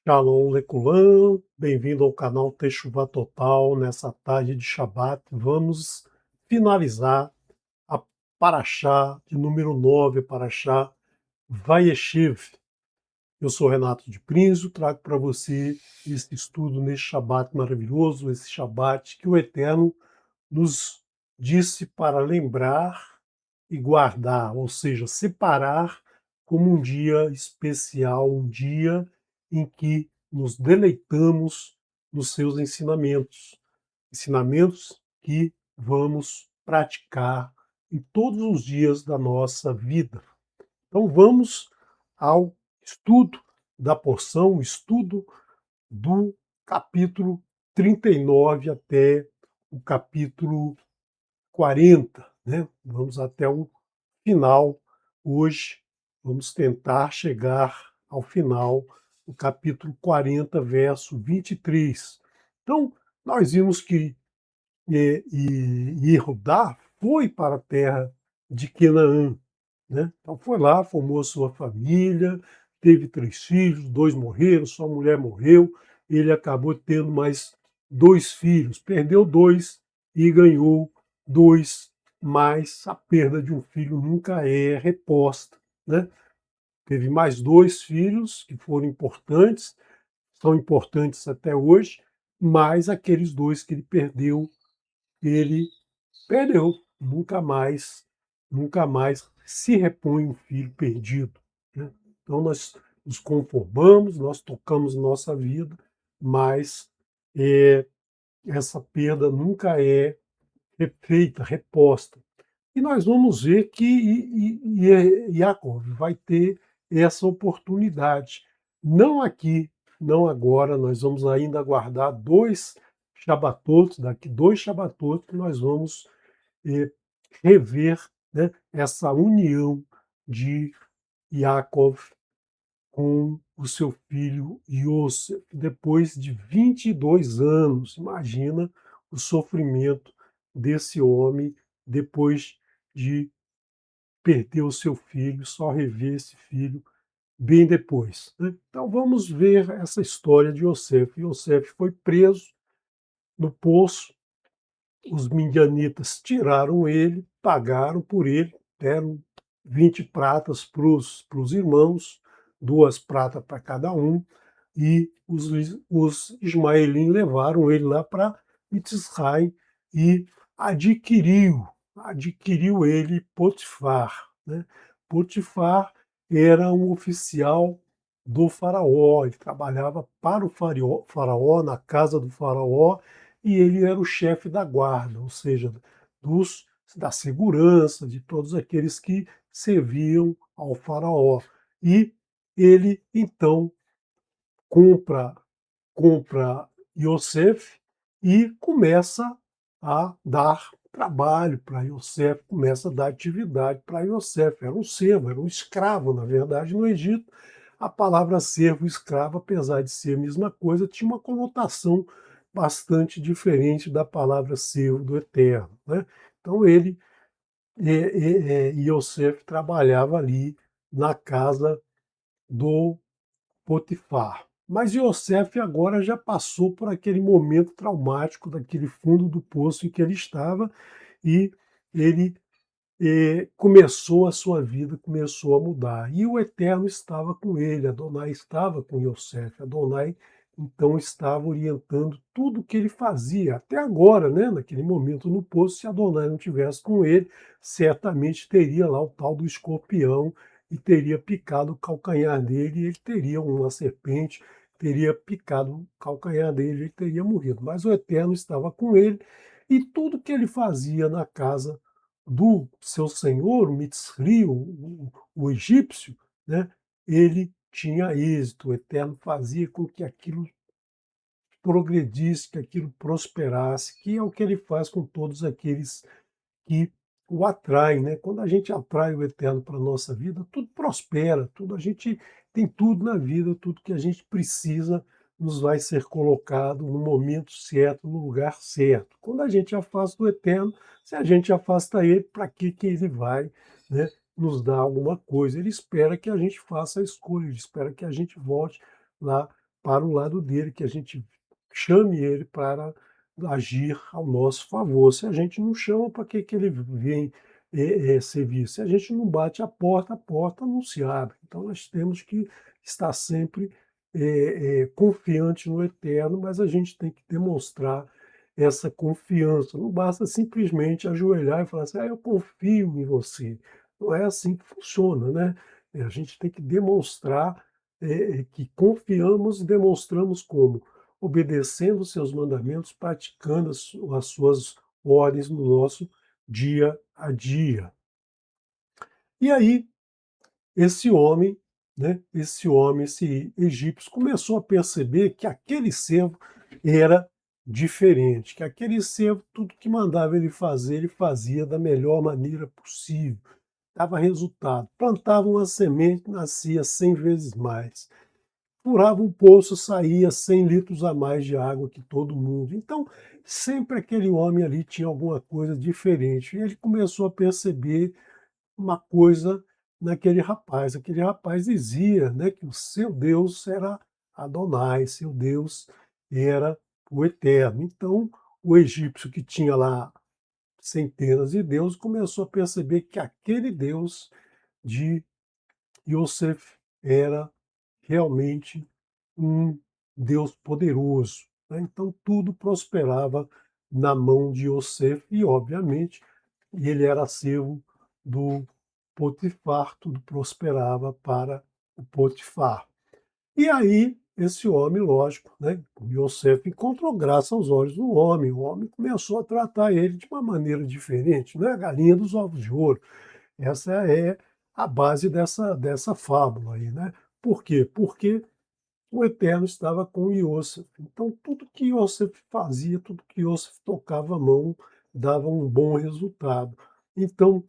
Shalom Leculan, bem-vindo ao canal Teshuvá Total. Nessa tarde de Shabat, vamos finalizar a Parashá de número 9, Parashá Vayeshev. Eu sou Renato de Prinzo, trago para você esse estudo nesse Shabat maravilhoso, esse Shabat que o Eterno nos disse para lembrar e guardar, ou seja, separar como um dia especial, um dia em que nos deleitamos nos seus ensinamentos, ensinamentos que vamos praticar em todos os dias da nossa vida. Então vamos ao estudo da porção, o estudo do capítulo 39 até o capítulo 40, né? Vamos até o final hoje. Vamos tentar chegar ao final do capítulo 40, verso 23. Então, nós vimos que Judá foi para a terra de Canaã, né? Então foi lá, formou sua família, teve 3 filhos, 2 morreram, sua mulher morreu, ele acabou tendo mais 2 filhos, perdeu 2 e ganhou 2, mas a perda de um filho nunca é reposta, né? Teve mais 2 filhos que foram importantes, são importantes até hoje, mas aqueles 2 que ele perdeu, nunca mais se repõe um filho perdido, né? Então nós nos conformamos, nós tocamos nossa vida, mas essa perda nunca é refeita, reposta. E nós vamos ver que Yaakov vai ter essa oportunidade. Não aqui, não agora, nós vamos ainda aguardar 2 Shabbatot, daqui 2 Shabbatot, que nós vamos eh, rever, né, essa união de Yaakov com o seu filho Yosef, depois de 22 anos. Imagina o sofrimento desse homem depois de perder o seu filho, só rever esse filho bem depois, né? Então vamos ver essa história de Yosef. Yosef foi preso no poço, os midianitas tiraram ele, pagaram por ele, deram 20 pratas para os irmãos, 2 pratas para cada um, e os ismaelim levaram ele lá para Mitzrayim e adquiriu ele Potifar, né? Potifar era um oficial do faraó, ele trabalhava para o faraó, na casa do faraó, e ele era o chefe da guarda, ou seja, da segurança, de todos aqueles que serviam ao faraó. E ele, então, compra, compra Yosef e começa a dar trabalho para Yosef, começa a dar atividade para Yosef. Era um servo, era um escravo, na verdade, no Egito. A palavra servo e escravo, apesar de ser a mesma coisa, tinha uma conotação bastante diferente da palavra servo do Eterno, né? Então ele, Yosef, trabalhava ali na casa do Potifar. Mas Yosef agora já passou por aquele momento traumático daquele fundo do poço em que ele estava, e ele começou a sua vida, começou a mudar. E o Eterno estava com ele, Adonai estava com Yosef, Adonai então estava orientando tudo o que ele fazia, até agora, né? Naquele momento no poço, se Adonai não tivesse com ele, certamente teria lá o tal do escorpião e teria picado o calcanhar dele, e ele teria uma serpente, teria picado o calcanhar dele, e ele teria morrido. Mas o Eterno estava com ele, e tudo que ele fazia na casa do seu senhor, o Mitzri, o egípcio, né, ele tinha êxito. O Eterno fazia com que aquilo progredisse, que aquilo prosperasse, que é o que ele faz com todos aqueles que o atraem, né? Quando a gente atrai o Eterno para a nossa vida, tudo prospera, tudo, a gente tem tudo na vida, tudo que a gente precisa nos vai ser colocado no momento certo, no lugar certo. Quando a gente afasta o Eterno, se a gente afasta ele, para que ele vai, né, nos dar alguma coisa? Ele espera que a gente faça a escolha, ele espera que a gente volte lá para o lado dele, que a gente chame ele para agir ao nosso favor. Se a gente não chama, para que que ele vem servir? Se a gente não bate a porta não se abre. Então nós temos que estar sempre confiante no Eterno, mas a gente tem que demonstrar essa confiança. Não basta simplesmente ajoelhar e falar assim: "Ah, eu confio em você". Não é assim que funciona, né? A gente tem que demonstrar que confiamos e demonstramos como? Obedecendo os seus mandamentos, praticando as suas ordens no nosso dia a dia. E aí, esse homem, né, esse egípcio, começou a perceber que aquele servo era diferente, que aquele servo, tudo que mandava ele fazia da melhor maneira possível, dava resultado. Plantava uma semente, nascia 100 vezes mais. Furava um poço, saía 100 litros a mais de água que todo mundo. Então, sempre aquele homem ali tinha alguma coisa diferente. E ele começou a perceber uma coisa naquele rapaz. Aquele rapaz dizia, né, que o seu Deus era Adonai, seu Deus era o Eterno. Então, o egípcio que tinha lá centenas de deuses começou a perceber que aquele Deus de Yosef era realmente um Deus poderoso, né? Então tudo prosperava na mão de Yosef e, obviamente, ele era servo do Potifar, tudo prosperava para o Potifar. E aí, esse homem, lógico, né, Yosef encontrou graça aos olhos do homem. O homem começou a tratar ele de uma maneira diferente, não é a galinha dos ovos de ouro. Essa é a base dessa fábula aí, né? Por quê? Porque o Eterno estava com Iosef. Então, tudo que Iosef fazia, tudo que Iosef tocava a mão, dava um bom resultado. Então,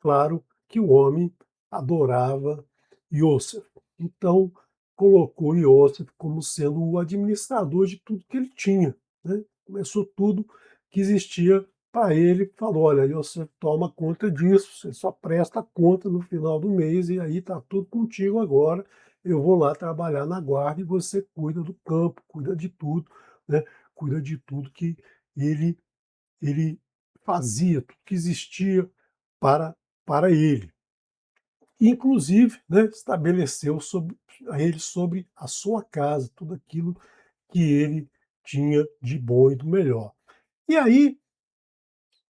claro que o homem adorava Iosef. Então, colocou Iosef como sendo o administrador de tudo que ele tinha, né? Começou tudo que existia para ele, falou: olha, Iosef toma conta disso, você só presta conta no final do mês e aí está tudo contigo agora. Eu vou lá trabalhar na guarda e você cuida do campo, cuida de tudo, né? Cuida de tudo que ele, ele fazia, tudo que existia para, para ele. Inclusive, né, estabeleceu a ele sobre a sua casa, tudo aquilo que ele tinha de bom e do melhor. E aí,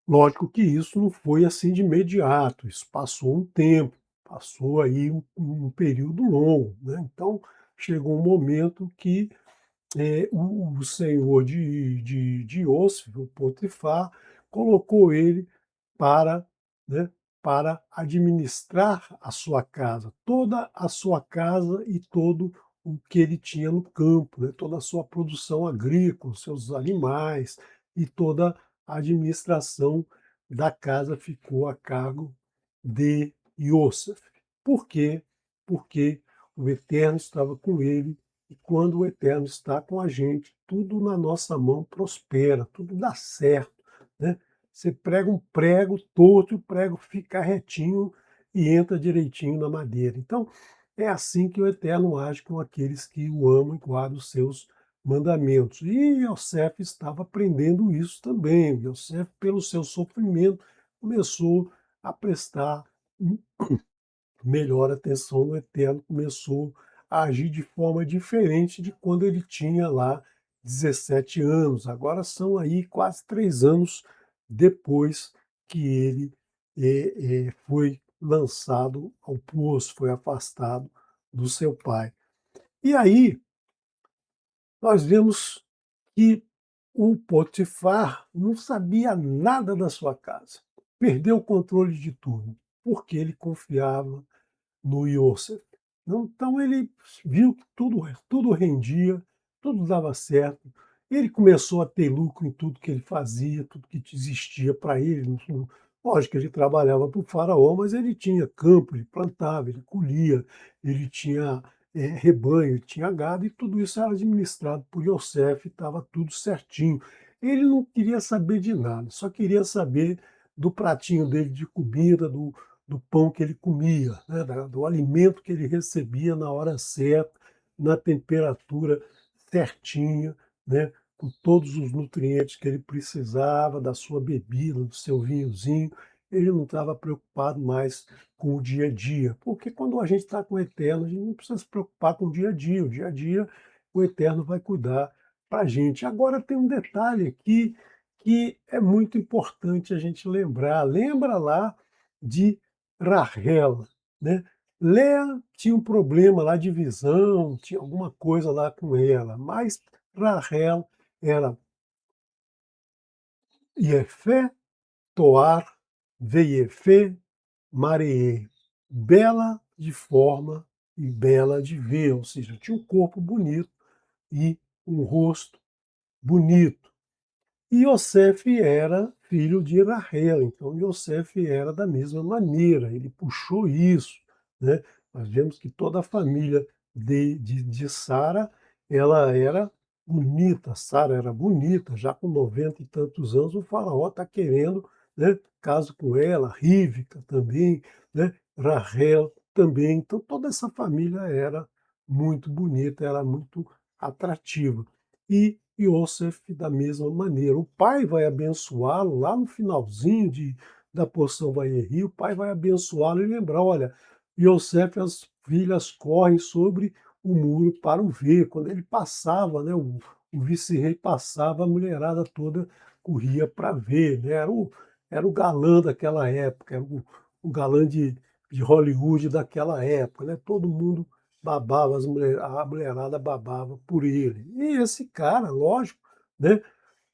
lógico que isso não foi assim de imediato, isso passou um tempo, passou aí um período longo, né? Então, chegou um momento que o senhor de Iosif, o Potifar, colocou ele para, né, para administrar a sua casa, toda a sua casa e todo o que ele tinha no campo, né, toda a sua produção agrícola, seus animais e toda a administração da casa ficou a cargo de Iosef. Por quê? Porque o Eterno estava com ele e quando o Eterno está com a gente, tudo na nossa mão prospera, tudo dá certo, né? Você prega um prego torto, o prego fica retinho e entra direitinho na madeira. Então, é assim que o Eterno age com aqueles que o amam e guardam os seus mandamentos. E Yosef estava aprendendo isso também. Yosef, pelo seu sofrimento, começou a prestar melhor atenção no Eterno, começou a agir de forma diferente de quando ele tinha lá 17 anos. Agora são aí quase 3 anos depois que ele foi lançado ao poço, foi afastado do seu pai. E aí nós vemos que o Potifar não sabia nada da sua casa, perdeu o controle de tudo, porque ele confiava no Iosef. Então ele viu que tudo rendia, tudo dava certo. Ele começou a ter lucro em tudo que ele fazia, tudo que existia para ele. Lógico que ele trabalhava para o faraó, mas ele tinha campo, ele plantava, ele colhia, ele tinha rebanho, ele tinha gado, e tudo isso era administrado por Yosef, estava tudo certinho. Ele não queria saber de nada, só queria saber do pratinho dele de comida, do pão que ele comia, né, do alimento que ele recebia na hora certa, na temperatura certinha, né, com todos os nutrientes que ele precisava, da sua bebida, do seu vinhozinho. Ele não estava preocupado mais com o dia a dia, porque quando a gente está com o Eterno, a gente não precisa se preocupar com o dia a dia o Eterno vai cuidar para a gente. Agora tem um detalhe aqui que é muito importante a gente lembrar. Lembra lá de Rahel, né? Léa tinha um problema lá de visão, tinha alguma coisa lá com ela, mas Rahel era Yefé, Toar, Veiefê, Mareê, bela de forma e bela de ver, ou seja, tinha um corpo bonito e um rosto bonito. E Yosef era filho de Rahel, então Yosef era da mesma maneira, ele puxou isso, né? Nós vemos que toda a família de Sara, ela era bonita, Sara era bonita, já com 90 e tantos anos, o faraó está querendo, né, caso com ela, Rívika também, né, Rahel também, então toda essa família era muito bonita, era muito atrativa. E Yosef da mesma maneira. O pai vai abençoá-lo lá no finalzinho da porção Vaieri, o pai vai abençoá-lo e lembrar, olha, Yosef e as filhas correm sobre o muro para o ver. Quando ele passava, né, o vice-rei passava, a mulherada toda corria para ver, né? Era o galã daquela época, era o galã de Hollywood daquela época, né? Todo mundo babava, a mulherada babava por ele. E esse cara, lógico, né,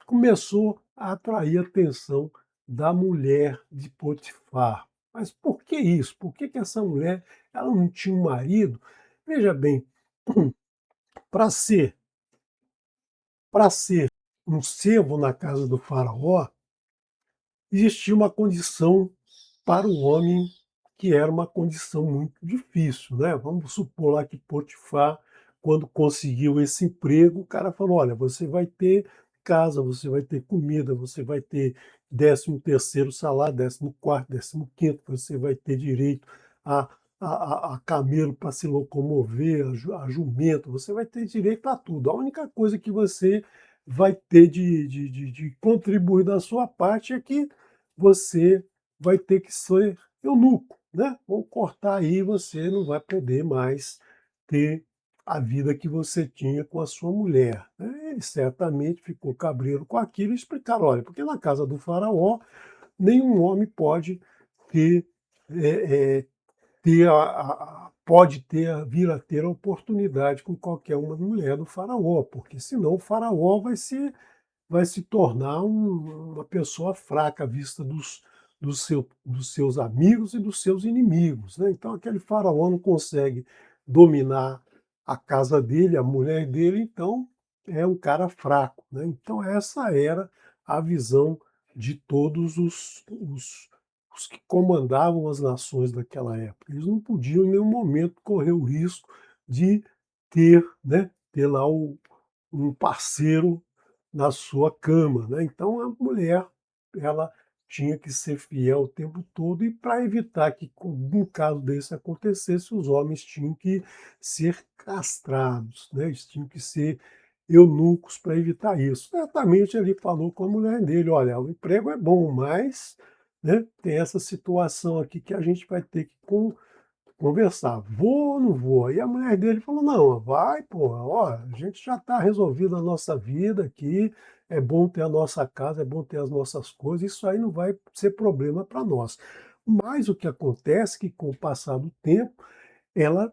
começou a atrair a atenção da mulher de Potifar. Mas por que isso? Por que essa mulher ela não tinha um marido? Veja bem, para ser, para ser um servo na casa do faraó, existia uma condição para o homem que era uma condição muito difícil, né? Vamos supor lá que Potifar, quando conseguiu esse emprego, o cara falou: olha, você vai ter casa, você vai ter comida, você vai ter 13º salário, 14º, 15º, você vai ter direito a, a camelo para se locomover, a jumento, você vai ter direito a tudo. A única coisa que você vai ter de contribuir da sua parte é que você vai ter que ser eunuco, né? Vão cortar aí, você não vai poder mais ter a vida que você tinha com a sua mulher, né? Ele certamente ficou cabreiro com aquilo e explicaram, olha, porque na casa do faraó nenhum homem pode ter, pode ter, vir a ter a oportunidade com qualquer uma mulher do faraó, porque senão o faraó vai se tornar uma pessoa fraca à vista dos seus amigos e dos seus inimigos, né? Então aquele faraó não consegue dominar a casa dele, a mulher dele, então é um cara fraco, né? Então essa era a visão de todos os que comandavam as nações daquela época. Eles não podiam em nenhum momento correr o risco de ter, né, ter lá um parceiro na sua cama, né? Então a mulher, ela tinha que ser fiel o tempo todo e para evitar que um caso desse acontecesse, os homens tinham que ser castrados, né? Eles tinham que ser eunucos para evitar isso. Certamente ele falou com a mulher dele, olha, o emprego é bom, mas, né, tem essa situação aqui que a gente vai ter que conversar, vou ou não vou? Aí a mulher dele falou, não, vai, porra, ó, a gente já está resolvido a nossa vida aqui, é bom ter a nossa casa, é bom ter as nossas coisas, isso aí não vai ser problema para nós. Mas o que acontece é que com o passar do tempo, ela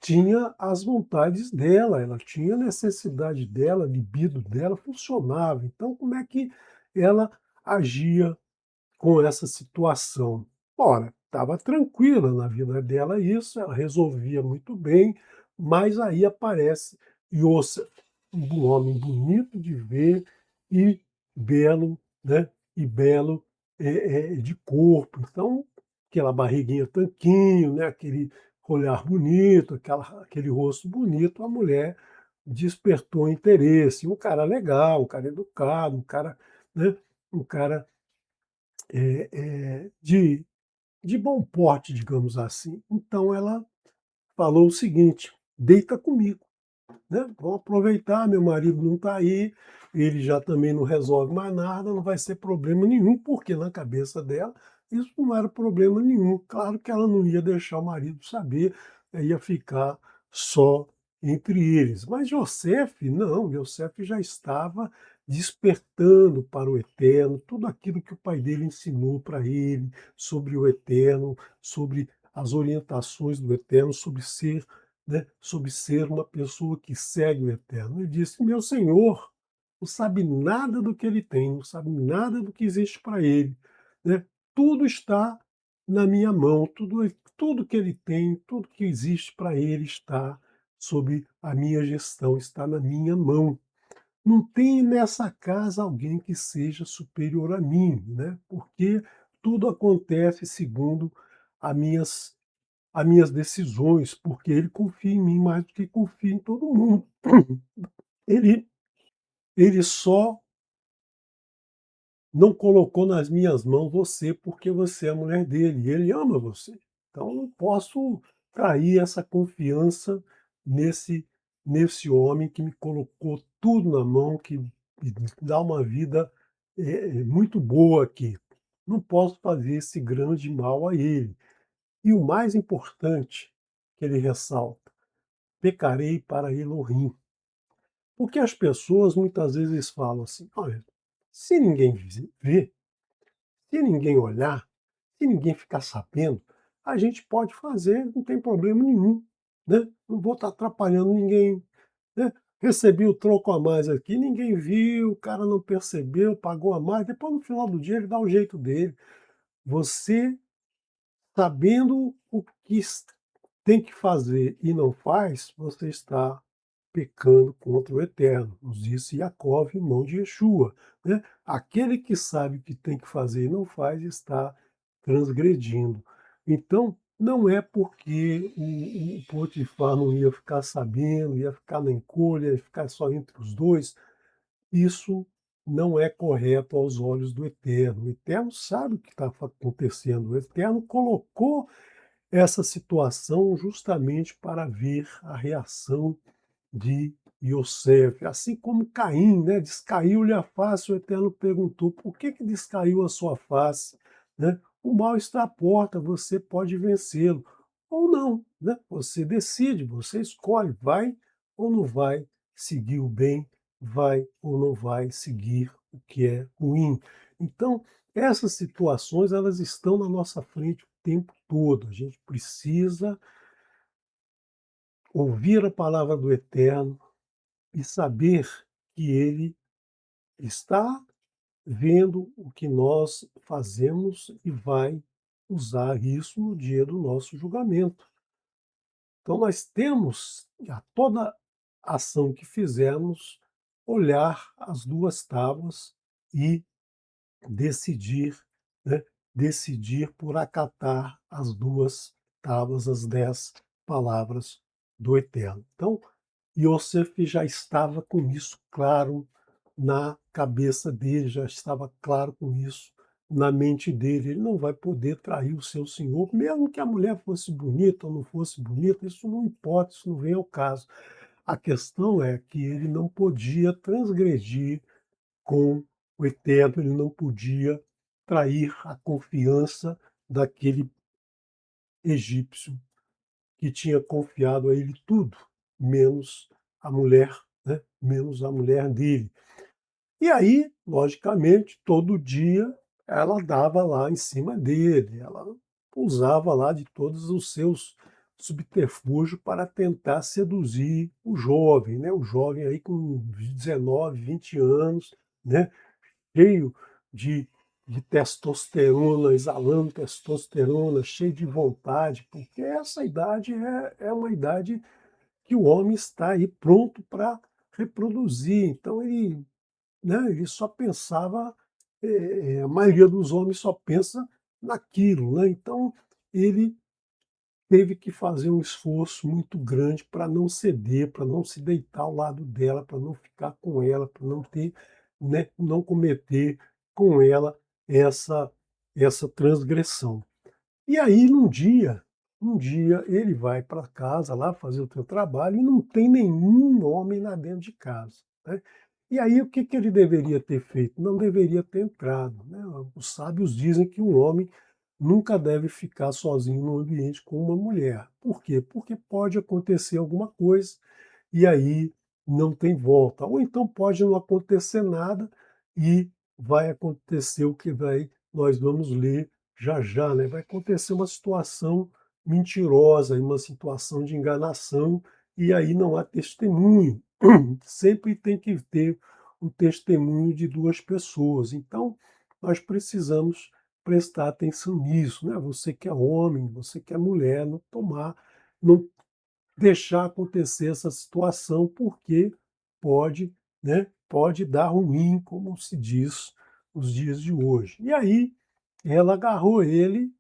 tinha as vontades dela, ela tinha a necessidade dela, a libido dela funcionava. Então, como é que ela agia com essa situação? Ora, estava tranquila na vida dela isso, ela resolvia muito bem, mas aí aparece Iosef, um homem bonito de ver e belo, né? E belo de corpo. Então, aquela barriguinha tanquinho, né? Aquele olhar bonito, aquele rosto bonito, a mulher despertou interesse. Um cara legal, um cara educado, um cara, né? Um cara de bom porte, digamos assim. Então ela falou o seguinte: deita comigo. né? Vamos aproveitar, meu marido não está aí, ele já também não resolve mais nada, não vai ser problema nenhum, porque na cabeça dela isso não era problema nenhum. Claro que ela não ia deixar o marido saber, ia ficar só entre eles. Mas José não, José já estava despertando para o eterno, tudo aquilo que o pai dele ensinou para ele sobre o eterno, sobre as orientações do eterno, sobre ser, né, sobre ser uma pessoa que segue o eterno. Ele disse: meu Senhor não sabe nada do que ele tem, não sabe nada do que existe para ele, né? Tudo está na minha mão, tudo que ele tem, tudo que existe para ele está sob a minha gestão, está na minha mão. Não tem nessa casa alguém que seja superior a mim, né? Porque tudo acontece segundo as minhas, as minhas decisões, porque ele confia em mim mais do que confia em todo mundo. Ele, ele só não colocou nas minhas mãos você porque você é a mulher dele, e ele ama você. Então eu não posso trair essa confiança nesse nesse homem que me colocou tudo na mão, que me dá uma vida, muito boa aqui. Não posso fazer esse grande mal a ele. E o mais importante que ele ressalta: "Pecarei para Elohim". Porque as pessoas muitas vezes falam assim: "Olha, se ninguém ver, se ninguém olhar, se ninguém ficar sabendo, a gente pode fazer, não tem problema nenhum, né? Não vou estar atrapalhando ninguém, né? Recebi o troco a mais aqui, ninguém viu, o cara não percebeu, pagou a mais, depois no final do dia ele dá o jeito dele. Você, sabendo o que tem que fazer e não faz, você está pecando contra o Eterno", nos disse Jacó, irmão de Yeshua, né? Aquele que sabe o que tem que fazer e não faz está transgredindo. Então, não é porque o Potifar não ia ficar sabendo, ia ficar na encolha, ia ficar só entre os dois, isso não é correto aos olhos do Eterno. O Eterno sabe o que está acontecendo. O Eterno colocou essa situação justamente para ver a reação de Iosef, assim como Caim, né, descaiu-lhe a face, o Eterno perguntou: por que descaiu a sua face? Né? O mal está à porta, você pode vencê-lo. Ou não, né? Você decide, você escolhe, vai ou não vai seguir o bem, vai ou não vai seguir o que é ruim. Então, essas situações, elas estão na nossa frente o tempo todo. A gente precisa ouvir a palavra do Eterno e saber que Ele está vendo o que nós fazemos e vai usar isso no dia do nosso julgamento. Então, nós temos, a toda ação que fizermos, olhar as duas tábuas e decidir, né, decidir por acatar as duas tábuas, as 10 palavras do Eterno. Então, Yosef já estava com isso claro na cabeça dele, já estava claro com isso na mente dele. Ele não vai poder trair o seu senhor, mesmo que a mulher fosse bonita ou não fosse bonita, isso não importa, isso não vem ao caso. A questão é que ele não podia transgredir com o Eterno, ele não podia trair a confiança daquele egípcio que tinha confiado a ele tudo, menos a mulher, né? Menos a mulher dele. E aí, logicamente, todo dia ela dava lá em cima dele, ela usava lá de todos os seus subterfúgios para tentar seduzir o jovem, né? O jovem aí com 19, 20 anos, né? Cheio de, de testosterona, exalando testosterona, cheio de vontade, porque essa idade é uma idade que o homem está aí pronto para reproduzir. Então ele, né, ele só pensava, a maioria dos homens só pensa naquilo, né? Então ele teve que fazer um esforço muito grande para não ceder, para não se deitar ao lado dela, para não ficar com ela, para não ter, né, não cometer com ela essa transgressão. E aí num dia um dia ele vai para casa lá fazer o teu trabalho e não tem nenhum homem lá dentro de casa, né. E aí o que que ele deveria ter feito? Não deveria ter entrado, né. Os sábios dizem que um homem nunca deve ficar sozinho num ambiente com uma mulher. Por quê? Porque pode acontecer alguma coisa e aí não tem volta. Ou então pode não acontecer nada e vai acontecer o que nós vamos ler já já, né? Vai acontecer uma situação mentirosa, uma situação de enganação, e aí não há testemunho. Sempre tem que ter um testemunho de duas pessoas. Então, nós precisamos prestar atenção nisso, né? Você que é homem, você que é mulher, não deixar acontecer essa situação, porque pode, né, pode dar ruim, como se diz nos dias de hoje. E aí ela agarrou ele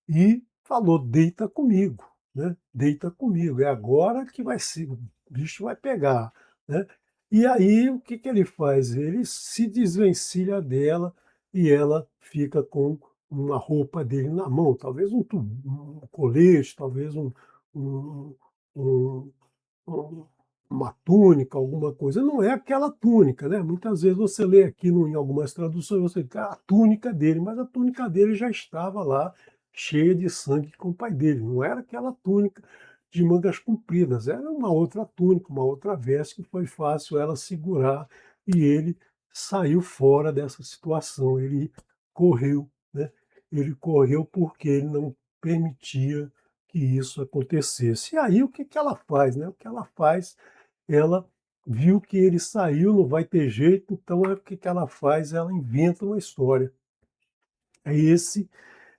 e falou: "Deita comigo, né, deita comigo, é agora que vai ser, o bicho vai pegar", né. E aí o que que ele faz? Ele se desvencilha dela e ela fica com uma roupa dele na mão, talvez um colete, talvez um um um uma túnica, alguma coisa. Não é aquela túnica, né, muitas vezes você lê aqui em algumas traduções, você vê a túnica dele, mas a túnica dele já estava lá cheia de sangue com o pai dele, não era aquela túnica de mangas compridas, era uma outra túnica, uma outra veste que foi fácil ela segurar, e ele saiu fora dessa situação, ele correu, né, ele correu porque ele não permitia que isso acontecesse. E aí o que que ela faz, né? O que ela faz, ela viu que ele saiu, não vai ter jeito, então o que que ela faz? Ela inventa uma história. É esse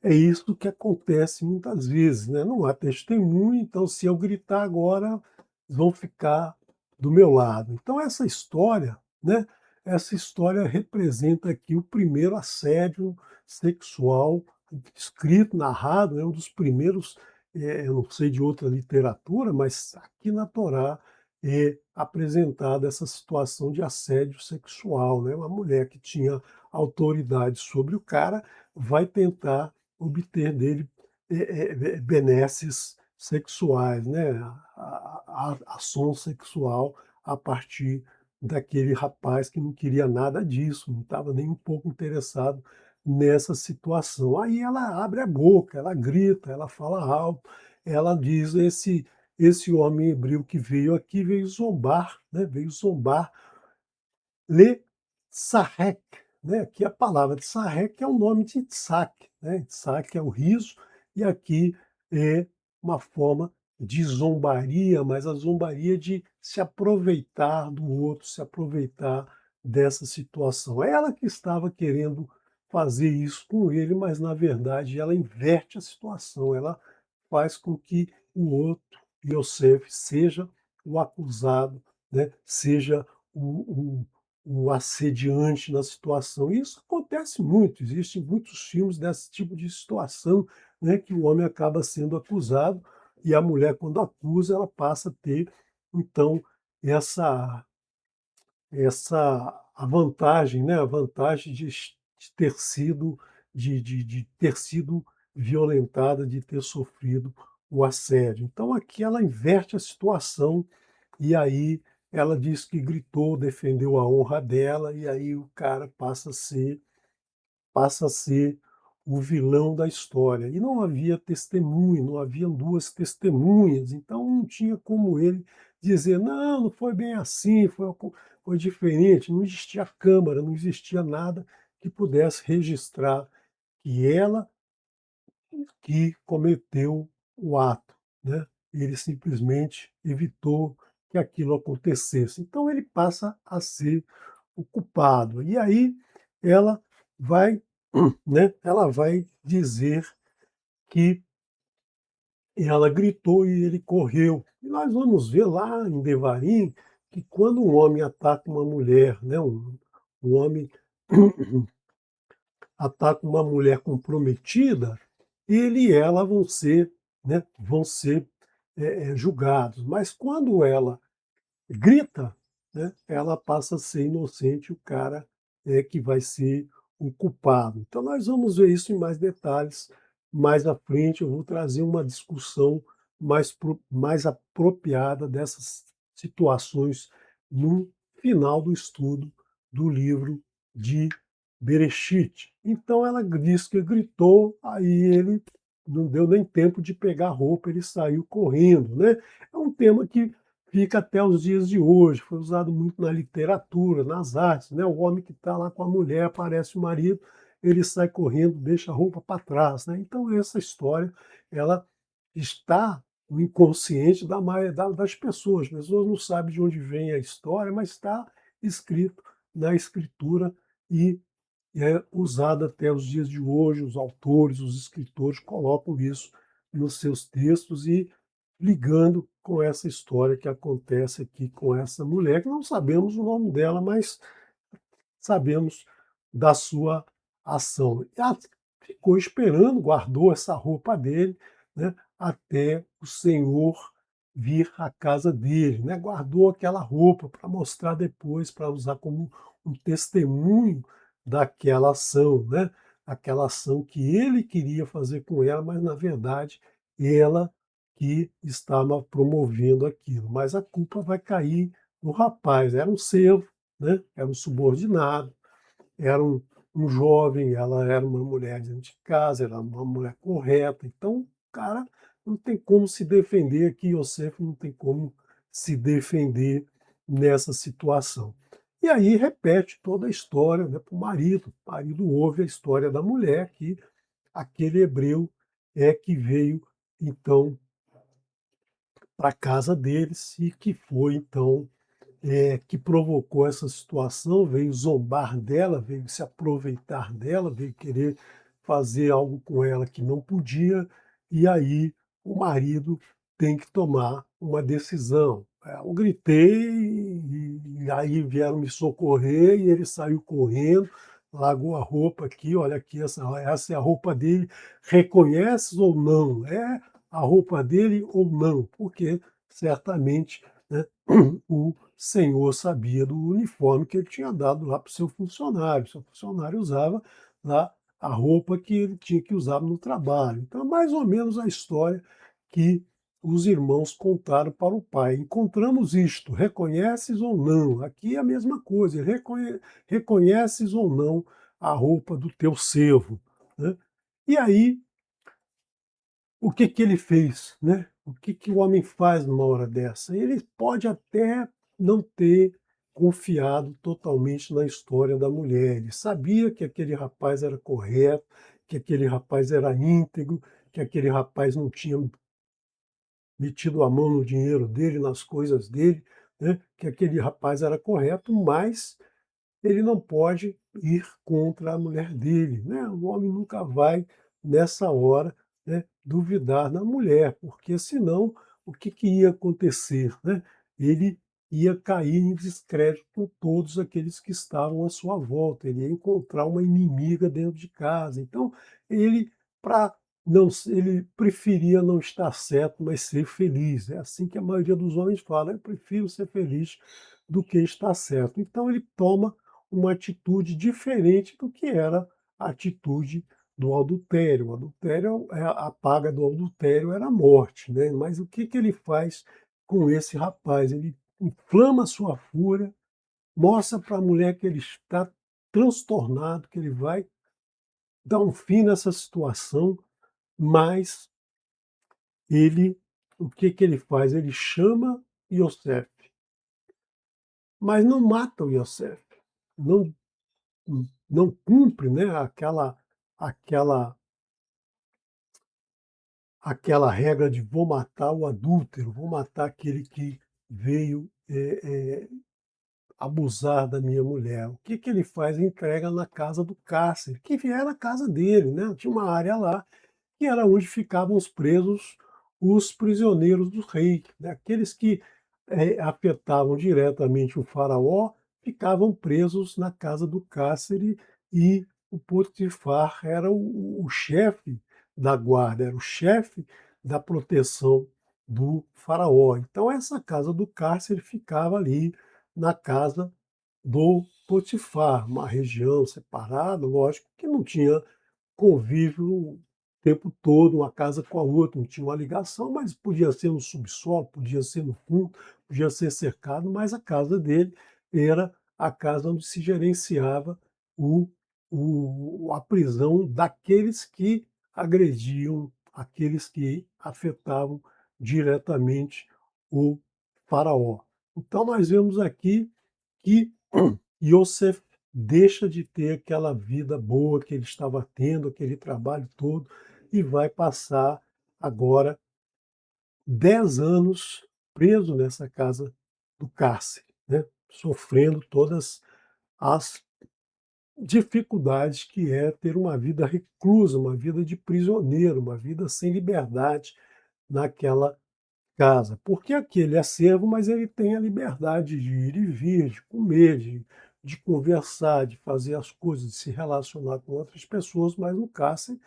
é isso que acontece muitas vezes, né? Não há testemunho, então se eu gritar agora, vão ficar do meu lado. Então essa história, né? Essa história representa aqui o primeiro assédio sexual escrito, narrado, é um dos primeiros, eu não sei de outra literatura, mas aqui na Torá é apresentada essa situação de assédio sexual, né? Uma mulher que tinha autoridade sobre o cara vai tentar obter dele benesses sexuais, né? A ação sexual a partir daquele rapaz que não queria nada disso, não estava nem um pouco interessado nessa situação. Aí ela abre a boca, ela grita, ela fala alto, ela diz: esse homem hebreu que veio aqui veio zombar, né? Veio zombar Le Sarrec, né, aqui a palavra de Sarrec é o nome de Itzhak, né, Itzhak é o riso, e aqui é uma forma de zombaria, mas a zombaria de se aproveitar do outro, se aproveitar dessa situação. Ela que estava querendo fazer isso com ele, mas na verdade ela inverte a situação, ela faz com que o outro, Yosef, seja o acusado, né, seja o assediante na situação. E isso acontece muito, existem muitos filmes desse tipo de situação, né, que o homem acaba sendo acusado e a mulher, quando acusa, ela passa a ter, então, essa a vantagem, né, a vantagem de ter sido de ter sido violentada, de ter sofrido o assédio. Então aqui ela inverte a situação e aí ela diz que gritou, defendeu a honra dela, e aí o cara passa a ser o vilão da história. E não havia testemunho, não haviam 2 testemunhas, então não tinha como ele dizer: "Não, não foi bem assim, foi diferente", não existia câmera, não existia nada que pudesse registrar que ela que cometeu o ato, né. Ele simplesmente evitou que aquilo acontecesse. Então ele passa a ser o culpado. E aí ela vai, né, ela vai dizer que ela gritou e ele correu. E nós vamos ver lá em Devarim que quando um homem ataca uma mulher, né, um homem ataca uma mulher comprometida, ele e ela vão ser, né, julgados. Mas quando ela grita, né, ela passa a ser inocente, o cara é que vai ser o culpado. Então nós vamos ver isso em mais detalhes mais à frente eu vou trazer uma discussão mais apropriada dessas situações no final do estudo do livro de Bereshit. Então ela diz que gritou, aí ele não deu nem tempo de pegar a roupa, ele saiu correndo, né? É um tema que fica até os dias de hoje, foi usado muito na literatura, nas artes, né? O homem que está lá com a mulher, aparece o marido, ele sai correndo, deixa a roupa para trás, né? Então essa história, ela está no inconsciente das pessoas. As pessoas não sabem de onde vem a história, mas está escrito na escritura e é usada até os dias de hoje. Os autores, os escritores colocam isso nos seus textos e ligando com essa história que acontece aqui com essa mulher, que não sabemos o nome dela, mas sabemos da sua ação. Ela ficou esperando, guardou essa roupa dele, né, até o Senhor vir à casa dele, né? Guardou aquela roupa para mostrar depois, para usar como um testemunho daquela ação, né? Aquela ação que ele queria fazer com ela, mas na verdade ela que estava promovendo aquilo. Mas a culpa vai cair no rapaz. Era um servo, né? Era um subordinado, era um jovem, ela era uma mulher dentro de casa, era uma mulher correta. Então, o cara não tem como se defender aqui, Yosef não tem como se defender nessa situação. E aí repete toda a história, né, para o marido. O marido ouve a história da mulher, que aquele hebreu é que veio, então, para a casa deles e que foi, então, que provocou essa situação, veio zombar dela, veio se aproveitar dela, veio querer fazer algo com ela que não podia, e aí o marido tem que tomar uma decisão. Eu gritei e aí vieram me socorrer e ele saiu correndo, largou a roupa aqui, olha aqui, essa é a roupa dele, reconheces ou não? É a roupa dele ou não? Porque certamente, né, o senhor sabia do uniforme que ele tinha dado lá para o seu funcionário. O seu funcionário usava lá a roupa que ele tinha que usar no trabalho. Então, é mais ou menos a história que os irmãos contaram para o pai. Encontramos isto, reconheces ou não? Aqui é a mesma coisa, reconheces ou não a roupa do teu servo, né? E aí o que que ele fez, né? O que que o homem faz numa hora dessa? Ele pode até não ter confiado totalmente na história da mulher. Ele sabia que aquele rapaz era correto, que aquele rapaz era íntegro, que aquele rapaz não tinha metido a mão no dinheiro dele, nas coisas dele, né? Que aquele rapaz era correto, mas ele não pode ir contra a mulher dele, né? O homem nunca vai, nessa hora, né, duvidar da mulher, porque senão o que que ia acontecer, né? Ele ia cair em descrédito com todos aqueles que estavam à sua volta, ele ia encontrar uma inimiga dentro de casa. Então, ele, para não, ele preferia não estar certo, mas ser feliz. É assim que a maioria dos homens fala: eu prefiro ser feliz do que estar certo. Então ele toma uma atitude diferente do que era a atitude do adultério. O adultério, a paga do adultério era a morte, né? Mas o que que ele faz com esse rapaz? Ele inflama a sua fúria, mostra para a mulher que ele está transtornado, que ele vai dar um fim nessa situação, mas ele, o que que ele faz? Ele chama Yosef, mas não mata o Yosef, não não cumpre, né, aquela aquela regra de vou matar o adúltero, vou matar aquele que veio, abusar da minha mulher. O que que ele faz? Entrega na casa do cárcere, que era a casa dele, né, tinha uma área lá, que era onde ficavam os presos, os prisioneiros do rei, né, aqueles que, afetavam diretamente o faraó, ficavam presos na casa do cárcere e o Potifar era o chefe da guarda, era o chefe da proteção do faraó. Então essa casa do cárcere ficava ali na casa do Potifar, uma região separada, lógico que não tinha convívio tempo todo, uma casa com a outra, não tinha uma ligação, mas podia ser no subsolo, podia ser no fundo, podia ser cercado, mas a casa dele era a casa onde se gerenciava o a prisão daqueles que agrediam, aqueles que afetavam diretamente o faraó. Então nós vemos aqui que Yosef deixa de ter aquela vida boa que ele estava tendo, aquele trabalho todo, e vai passar agora 10 anos preso nessa casa do cárcere, né? Sofrendo todas as dificuldades que é ter uma vida reclusa, uma vida de prisioneiro, uma vida sem liberdade naquela casa. Porque aqui ele é servo, mas ele tem a liberdade de ir e vir, de comer, de conversar, de fazer as coisas, de se relacionar com outras pessoas, mas no cárcere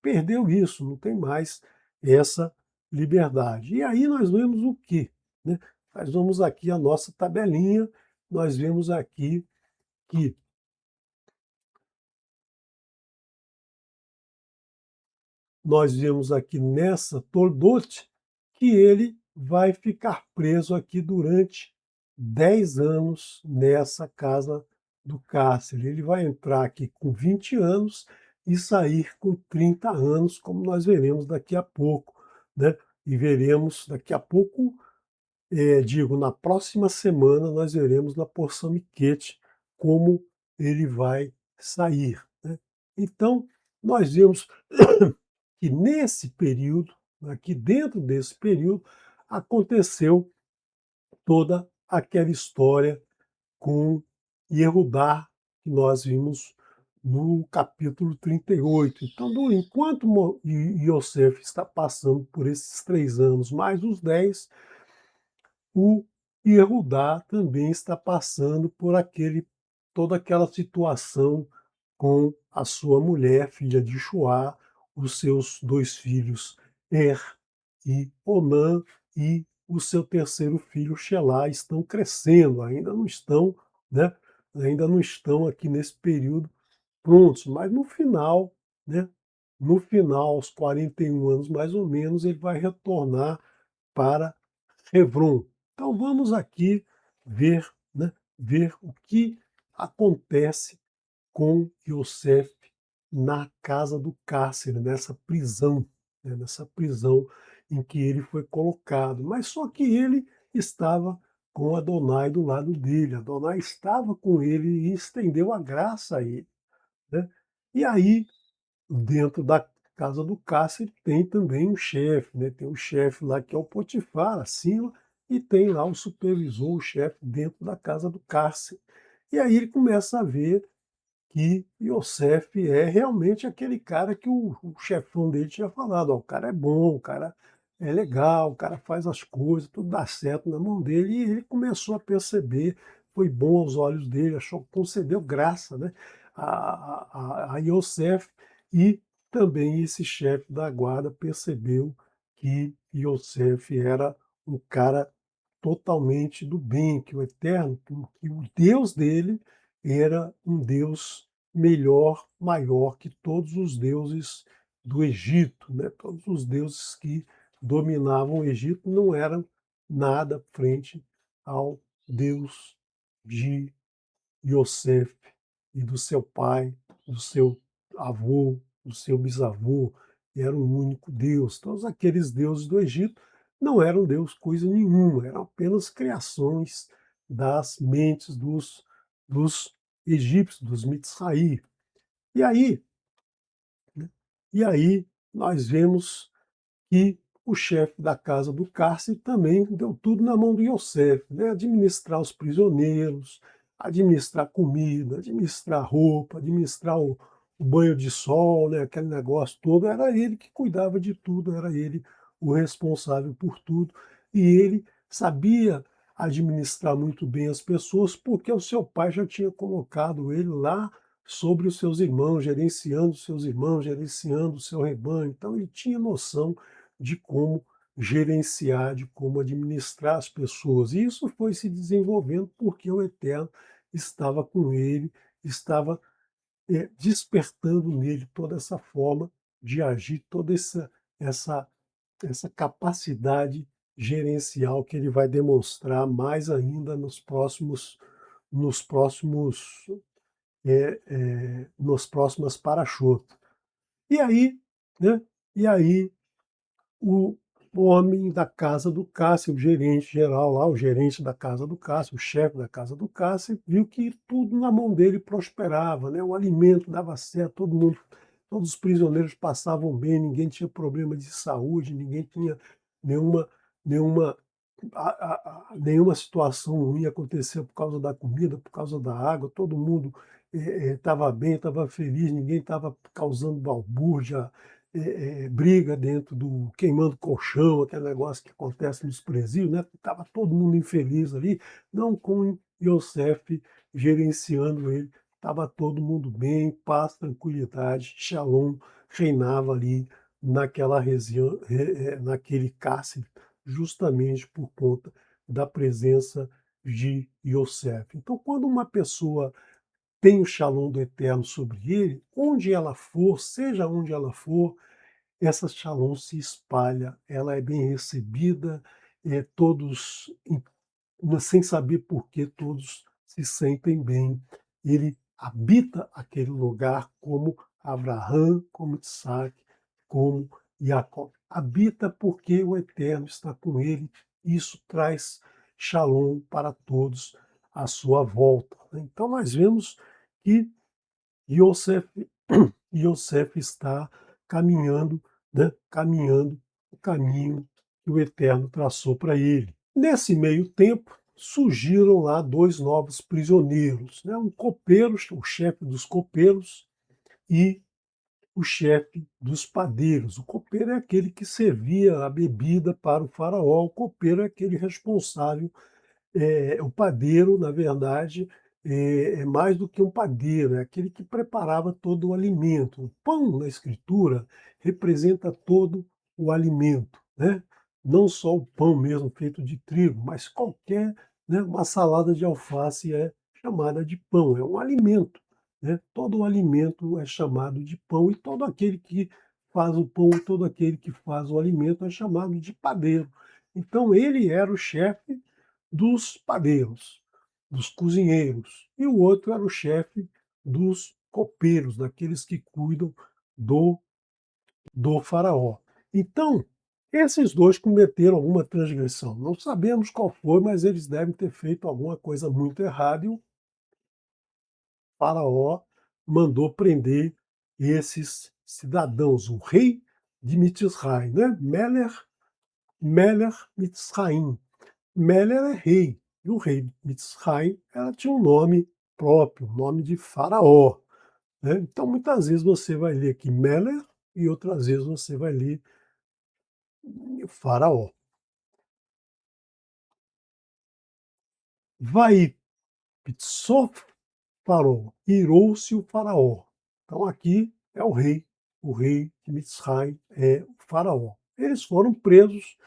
perdeu isso, não tem mais essa liberdade. E aí nós vemos o quê? Né? Nós vamos aqui a nossa tabelinha, nós vemos aqui que nós vemos aqui nessa Toldot que ele vai ficar preso aqui durante 10 anos nessa casa do cárcere. Ele vai entrar aqui com 20 anos e sair com 30 anos, como nós veremos daqui a pouco, né? E veremos daqui a pouco, digo, na próxima semana, nós veremos na porção Miquete como ele vai sair, né? Então, nós vemos que nesse período, aqui dentro desse período, aconteceu toda aquela história com Yehudá, que nós vimos no capítulo 38. Então, enquanto Yosef está passando por esses 3 anos, mais os 10, o Yehudá também está passando por toda aquela situação com a sua mulher, filha de Shuá, os seus 2 filhos, Er e Onã, e o seu terceiro filho, Shelá, estão crescendo, ainda não estão, né, ainda não estão aqui nesse período prontos, mas no final, né, no final, aos 41 anos mais ou menos, ele vai retornar para Hebron. Então vamos aqui ver, né, ver o que acontece com Yosef na casa do cárcere, nessa prisão, né, nessa prisão em que ele foi colocado. Mas só que ele estava com Adonai do lado dele, Adonai estava com ele e estendeu a graça a ele, né? E aí, dentro da casa do cárcere, tem também um chefe, né? Tem o chefe lá que é o Potifar, acima, e tem lá o supervisor, o chefe, dentro da casa do cárcere. E aí ele começa a ver que Yosef é realmente aquele cara que o chefão dele tinha falado, ó, o cara é bom, o cara é legal, o cara faz as coisas, tudo dá certo na mão dele, e ele começou a perceber, foi bom aos olhos dele, achou, concedeu graça, né, a Yosef, e também esse chefe da guarda percebeu que Yosef era um cara totalmente do bem, que o Eterno, que o Deus dele era um Deus melhor, maior que todos os deuses do Egito, né? Todos os deuses que dominavam o Egito não eram nada frente ao Deus de Yosef e do seu pai, do seu avô, do seu bisavô, era um único Deus. Todos aqueles deuses do Egito não eram Deus coisa nenhuma, eram apenas criações das mentes dos egípcios, dos Mitzraí. E aí, né, e aí nós vemos que o chefe da casa do cárcere também deu tudo na mão do Yosef, né? Administrar os prisioneiros, administrar comida, administrar roupa, administrar o banho de sol, né? Aquele negócio todo, era ele que cuidava de tudo, era ele o responsável por tudo, e ele sabia administrar muito bem as pessoas, porque o seu pai já tinha colocado ele lá sobre os seus irmãos, gerenciando os seus irmãos, gerenciando o seu rebanho, então ele tinha noção de como gerenciar, de como administrar as pessoas. E isso foi se desenvolvendo porque o Eterno estava com ele, estava despertando nele toda essa forma de agir, toda essa essa capacidade gerencial que ele vai demonstrar mais ainda nos próximos, nos próximas Parashot. E aí, né, e aí o homem da casa do Cássio, o gerente geral lá, o gerente da casa do Cássio, o chefe da casa do Cássio, viu que tudo na mão dele prosperava, né? O alimento dava certo, todo mundo, todos os prisioneiros passavam bem, ninguém tinha problema de saúde, ninguém tinha nenhuma, nenhuma, nenhuma situação ruim acontecer por causa da comida, por causa da água, todo mundo estava bem, estava feliz, ninguém estava causando balbúrdia, briga dentro do queimando colchão, aquele negócio que acontece nos presídios, né? Estava todo mundo infeliz ali, não com Yosef gerenciando ele, estava todo mundo bem, paz, tranquilidade, shalom reinava ali naquela região, naquele cárcere, justamente por conta da presença de Yosef. Então, quando uma pessoa tem o shalom do Eterno sobre ele, onde ela for, seja onde ela for, essa shalom se espalha, ela é bem recebida, todos, sem saber por que, todos se sentem bem. Ele habita aquele lugar como Abraão, como Isaac, como Jacó. Habita porque o Eterno está com ele. Isso traz shalom para todos à sua volta, né? Então nós vemos que Yosef, Yosef está caminhando, né, caminhando o caminho que o Eterno traçou para ele. Nesse meio tempo, surgiram lá dois novos prisioneiros, né, um copeiro, o chefe dos copeiros, e o chefe dos padeiros. O copeiro é aquele que servia a bebida para o faraó, o copeiro é aquele responsável, o padeiro, na verdade, é mais do que um padeiro, é aquele que preparava todo o alimento. O pão, na escritura, representa todo o alimento, né? Não só o pão mesmo feito de trigo, mas qualquer, né, uma salada de alface é chamada de pão, é um alimento, né? Todo o alimento é chamado de pão e todo aquele que faz o pão, todo aquele que faz o alimento é chamado de padeiro. Então ele era o chefe dos padeiros, dos cozinheiros, e o outro era o chefe dos copeiros, daqueles que cuidam do, do faraó. Então, esses dois cometeram alguma transgressão. Não sabemos qual foi, mas eles devem ter feito alguma coisa muito errada e o faraó mandou prender esses cidadãos, o rei de Mitzray, né? Meler Mitzraim. Meler é rei, e o rei de Mitzray, ela tinha um nome próprio, um nome de faraó, né? Então, muitas vezes você vai ler aqui Meler e outras vezes você vai ler faraó. Vai Pitsof Faraó, irou-se o faraó. Então aqui é o rei de Mitzray é o faraó. Eles foram presos,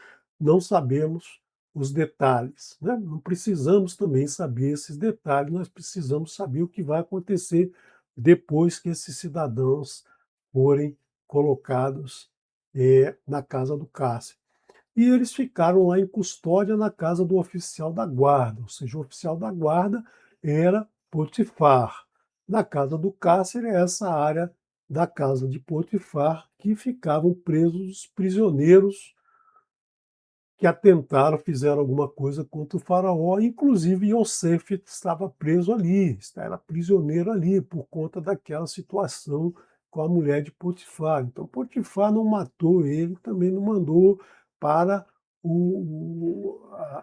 não sabemos os detalhes, né? Não precisamos também saber esses detalhes, nós precisamos saber o que vai acontecer depois que esses cidadãos forem colocados na casa do cárcere. E eles ficaram lá em custódia na casa do oficial da guarda, ou seja, o oficial da guarda era Potifar. Na casa do cárcere é essa área da casa de Potifar que ficavam presos os prisioneiros que atentaram, fizeram alguma coisa contra o faraó, inclusive Yosef estava preso ali, era prisioneiro ali por conta daquela situação com a mulher de Potifar. Então Potifar não matou ele, também não mandou para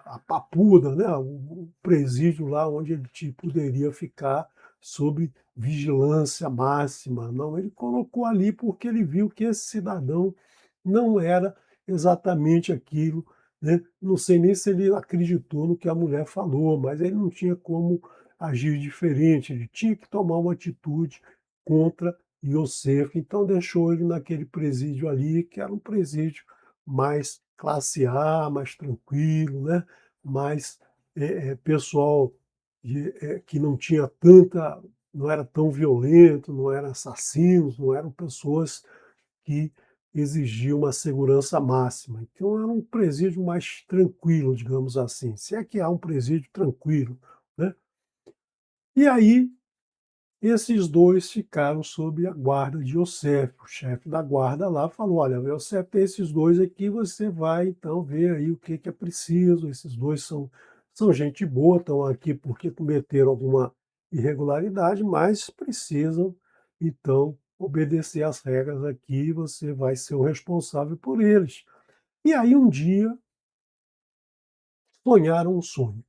a papuda, né, o presídio lá onde ele poderia ficar sob vigilância máxima. Não, ele colocou ali porque ele viu que esse cidadão não era exatamente aquilo, né? Não sei nem se ele acreditou no que a mulher falou, mas ele não tinha como agir diferente, ele tinha que tomar uma atitude contra Yosef, então deixou ele naquele presídio ali, que era um presídio mais classe A, mais tranquilo, né? Mais pessoal que não tinha tanta, não era tão violento, não eram assassinos, não eram pessoas que exigia uma segurança máxima. Então era um presídio mais tranquilo, digamos assim, se é que há um presídio tranquilo, né. E aí esses 2 ficaram sob a guarda de Yosef, o chefe da guarda lá falou: "Olha, Yosef, tem esses 2 aqui, você vai então ver aí o que que é preciso, esses 2 são gente boa, estão aqui porque cometeram alguma irregularidade, mas precisam então obedecer às regras aqui, você vai ser o responsável por eles". E aí um dia sonharam um sonho.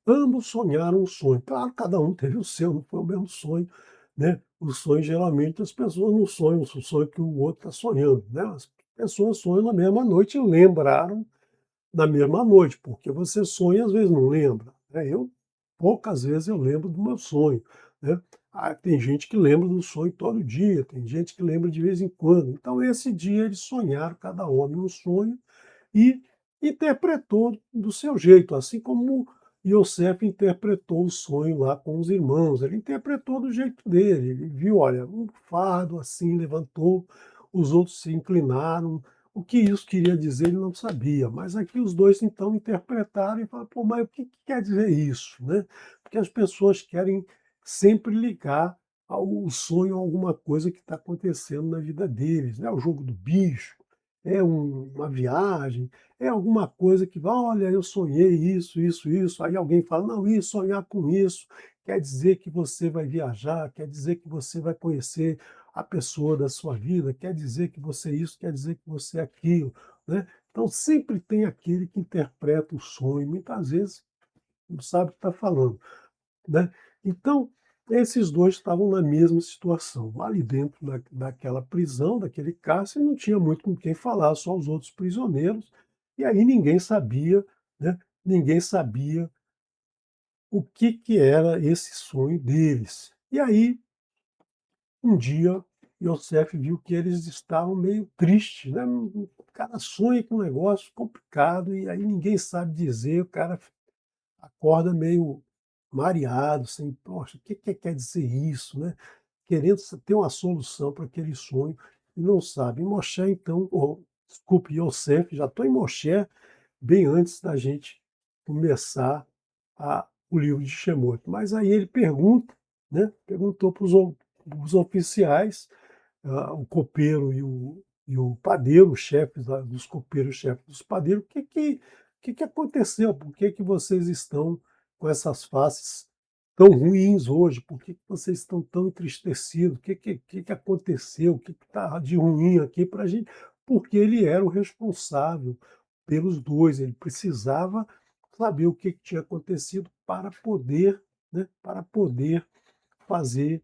Ambos sonharam um sonho. Claro, cada um teve o seu, não foi o mesmo sonho, né. O sonho, geralmente, as pessoas não sonham o sonho que o outro está sonhando, né. As pessoas sonham na mesma noite e lembraram na mesma noite, porque você sonha e às vezes não lembra, né. Poucas vezes eu lembro do meu sonho, né. Ah, tem gente que lembra do sonho todo dia, tem gente que lembra de vez em quando. Então esse dia eles sonharam, cada homem um sonho, e interpretou do seu jeito, assim como Yosef interpretou o sonho lá com os irmãos, ele interpretou do jeito dele, ele viu, olha, um fardo assim levantou, os outros se inclinaram, o que isso queria dizer ele não sabia, mas aqui os 2 então interpretaram e falaram: "Pô, mas o que que quer dizer isso?", né. Porque as pessoas querem sempre ligar ao sonho a alguma coisa que está acontecendo na vida deles, né, o jogo do bicho, é uma viagem, é alguma coisa que, olha, eu sonhei isso, isso, isso. Aí alguém fala, não, isso, sonhar com isso, quer dizer que você vai viajar, quer dizer que você vai conhecer a pessoa da sua vida, quer dizer que você é isso, quer dizer que você é aquilo, né? Então sempre tem aquele que interpreta o sonho, muitas vezes não sabe o que está falando, né. Então, esses 2 estavam na mesma situação, ali dentro daquela prisão, daquele cárcere, não tinha muito com quem falar, só os outros prisioneiros, e aí ninguém sabia, né, ninguém sabia o que que era esse sonho deles. E aí, um dia, Yosef viu que eles estavam meio tristes, né, o cara sonha com um negócio complicado e aí ninguém sabe dizer, o cara acorda meio mareado, assim, poxa, o que que quer dizer isso, né? Querendo ter uma solução para aquele sonho e não sabe. E Moshe, então, desculpe, Yosef, já estou em Moshe, bem antes da gente começar o livro de Shemot. Mas aí ele pergunta, né? Perguntou para os oficiais, o copeiro e o padeiro, os chefes dos copeiros, chefes dos padeiros, o que que aconteceu? Por que que vocês estão com essas faces tão ruins hoje? Por que que vocês estão tão entristecidos? O que que aconteceu? O que está de ruim aqui para a gente? Porque ele era o responsável pelos 2, ele precisava saber o que que tinha acontecido para poder, né, para poder fazer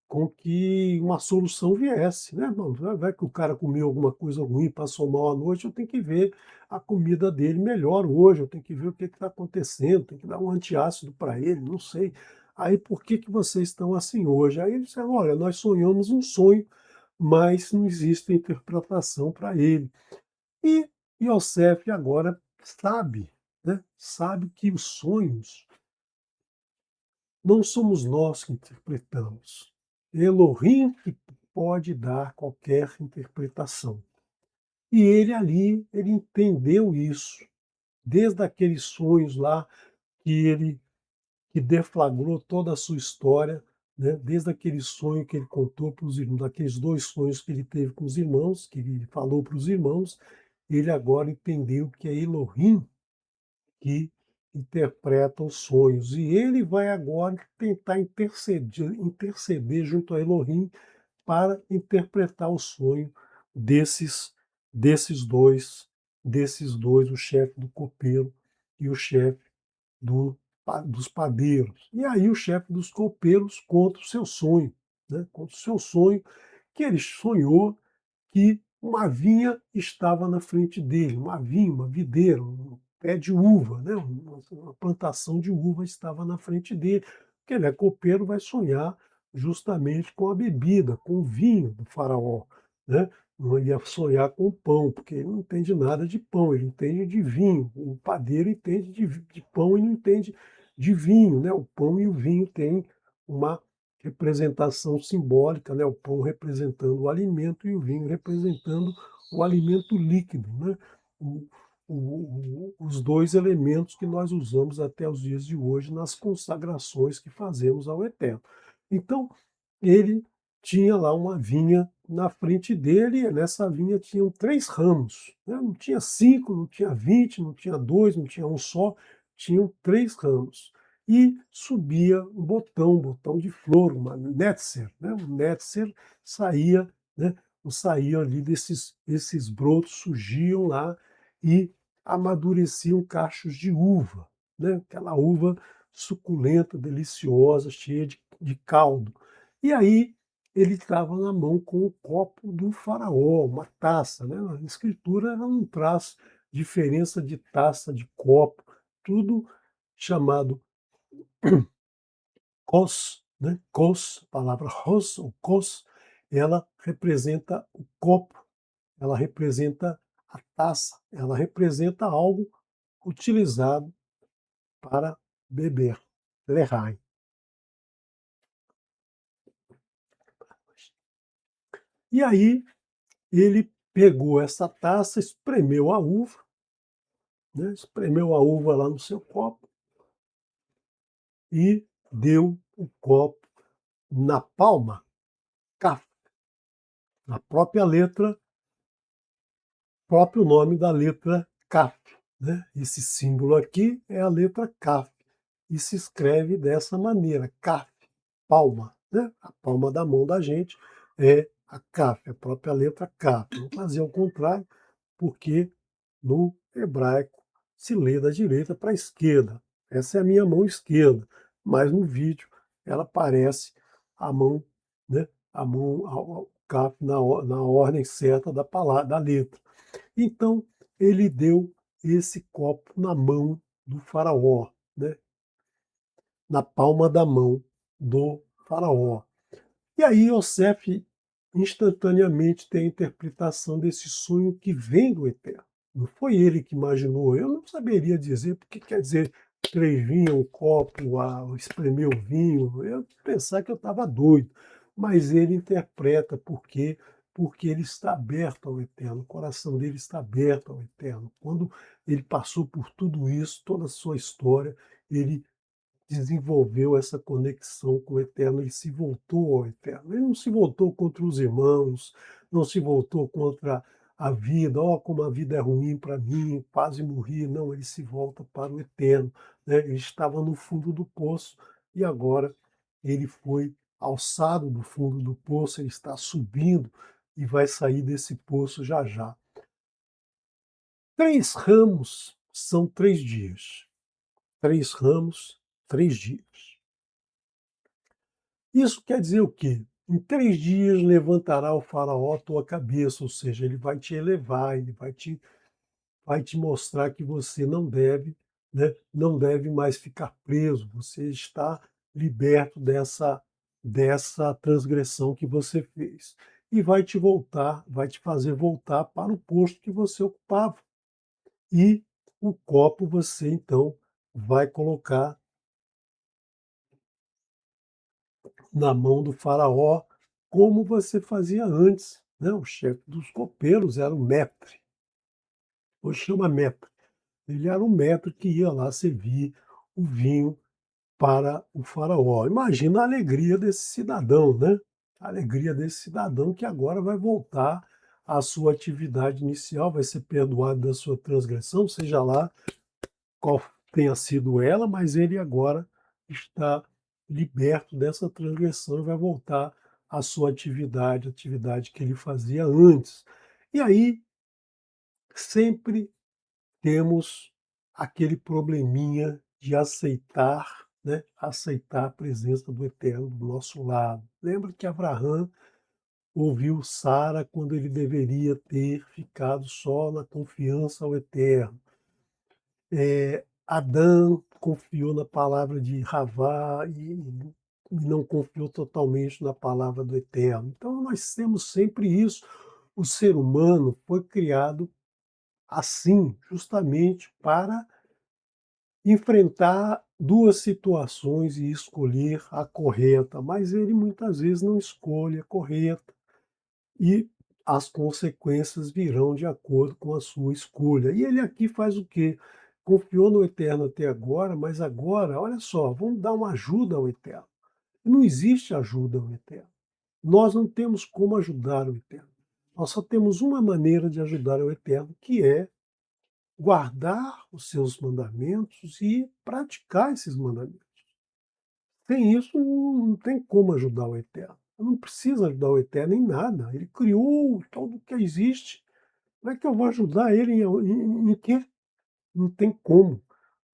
com que uma solução viesse, né. Não, vai que o cara comeu alguma coisa ruim, passou mal à noite, eu tenho que ver a comida dele melhor hoje, eu tenho que ver o que está acontecendo, tenho que dar um antiácido para ele, não sei. Aí, por que que vocês estão assim hoje? Aí eles disseram: "Olha, nós sonhamos um sonho, mas não existe interpretação para ele". E Yosef agora sabe, né, sabe que os sonhos não somos nós que interpretamos. Elohim que pode dar qualquer interpretação. E ele ali, ele entendeu isso, desde aqueles sonhos lá que deflagrou toda a sua história, né? Desde aquele sonho que ele contou para os irmãos, daqueles 2 sonhos que ele teve com os irmãos, que ele falou para os irmãos, ele agora entendeu que é Elohim que interpreta os sonhos. E ele vai agora tentar interceder junto a Elohim para interpretar o sonho desses, desses dois, desses dois, o chefe do copeiro e o chefe dos padeiros. E aí o chefe dos copeiros conta o seu sonho, né? Conta o seu sonho, que ele sonhou que uma vinha estava na frente dele, uma vinha, uma videira, um pé de uva, né? Uma plantação de uva estava na frente dele. Porque ele é copeiro, vai sonhar justamente com a bebida, com o vinho do faraó, né? Não ia sonhar com o pão, porque ele não entende nada de pão, ele entende de vinho. O padeiro entende de pão e não entende de vinho, né? O pão e o vinho têm uma representação simbólica, né, o pão representando o alimento e o vinho representando o alimento líquido, né, o os 2 elementos que nós usamos até os dias de hoje nas consagrações que fazemos ao Eterno. Então, ele tinha lá uma vinha na frente dele, e nessa vinha tinham 3 ramos, né, não tinha 5, não tinha 20, não tinha 2, não tinha um só, tinham 3 ramos. E subia um botão de flor, uma nétser, né, um nétser saía, né, saía ali desses esses brotos, surgiam lá e amadureciam cachos de uva, né, aquela uva suculenta, deliciosa, cheia de caldo. E aí ele estava na mão com o copo do faraó, uma taça, né, a escritura ela não traz diferença de taça, de copo, tudo chamado kos, né, kos, a palavra ros ou kos, ela representa o copo, ela representa a taça, ela representa algo utilizado para beber, lehaim. E aí ele pegou essa taça, espremeu a uva, né, espremeu a uva lá no seu copo e deu o copo na palma, kaf, na própria letra, próprio nome da letra kaf, né? Esse símbolo aqui é a letra kaf e se escreve dessa maneira, kaf, palma, né? A palma da mão da gente é a kaf, a própria letra kaf. Vou fazer ao contrário, porque no hebraico se lê da direita para a esquerda. Essa é a minha mão esquerda, mas no vídeo ela aparece a mão, né, a mão, o kaf na ordem certa da palavra, da letra. Então ele deu esse copo na mão do faraó, né, na palma da mão do faraó. E aí Yosef instantaneamente tem a interpretação desse sonho que vem do Eterno. Não foi ele que imaginou, eu não saberia dizer porque quer dizer 3 vinhos, um copo, espremer o vinho, eu pensar que eu estava doido, mas ele interpreta porque ele está aberto ao Eterno, o coração dele está aberto ao Eterno. Quando ele passou por tudo isso, toda a sua história, ele desenvolveu essa conexão com o Eterno, ele se voltou ao Eterno. Ele não se voltou contra os irmãos, não se voltou contra a vida, ó, como a vida é ruim para mim, quase morri. Não, ele se volta para o Eterno, né? Ele estava no fundo do poço e agora ele foi alçado do fundo do poço, ele está subindo e vai sair desse poço já já. 3 ramos são 3 dias. 3 ramos, 3 dias. Isso quer dizer o quê? Em 3 dias levantará o faraó a tua cabeça, ou seja, ele vai te elevar, ele vai te mostrar que você não deve, né, não deve mais ficar preso, você está liberto dessa transgressão que você fez. E vai te fazer voltar para o posto que você ocupava. E o copo você então vai colocar na mão do faraó, como você fazia antes, né, o chefe dos copeiros era o maître, hoje chama maître. Ele era o maître que ia lá servir o vinho para o faraó. Imagina a alegria desse cidadão, né, a alegria desse cidadão que agora vai voltar à sua atividade inicial, vai ser perdoado da sua transgressão, seja lá qual tenha sido ela, mas ele agora está liberto dessa transgressão e vai voltar à sua atividade, a atividade que ele fazia antes. E aí sempre temos aquele probleminha de aceitar, né, aceitar a presença do Eterno do nosso lado. Lembra que Abraão ouviu Sara quando ele deveria ter ficado só na confiança ao Eterno. Adão confiou na palavra de Ravá e não confiou totalmente na palavra do Eterno. Então nós temos sempre isso. O ser humano foi criado assim, justamente para enfrentar duas situações e escolher a correta, mas ele muitas vezes não escolhe a correta e as consequências virão de acordo com a sua escolha. E ele aqui faz o quê? Confiou no Eterno até agora, mas agora, olha só, vamos dar uma ajuda ao Eterno. Não existe ajuda ao Eterno. Nós não temos como ajudar o Eterno. Nós só temos uma maneira de ajudar o Eterno, que é guardar os seus mandamentos e praticar esses mandamentos. Sem isso, não tem como ajudar o Eterno. Não precisa ajudar o Eterno em nada. Ele criou tudo que existe. Como é que eu vou ajudar ele em quê? Não tem como.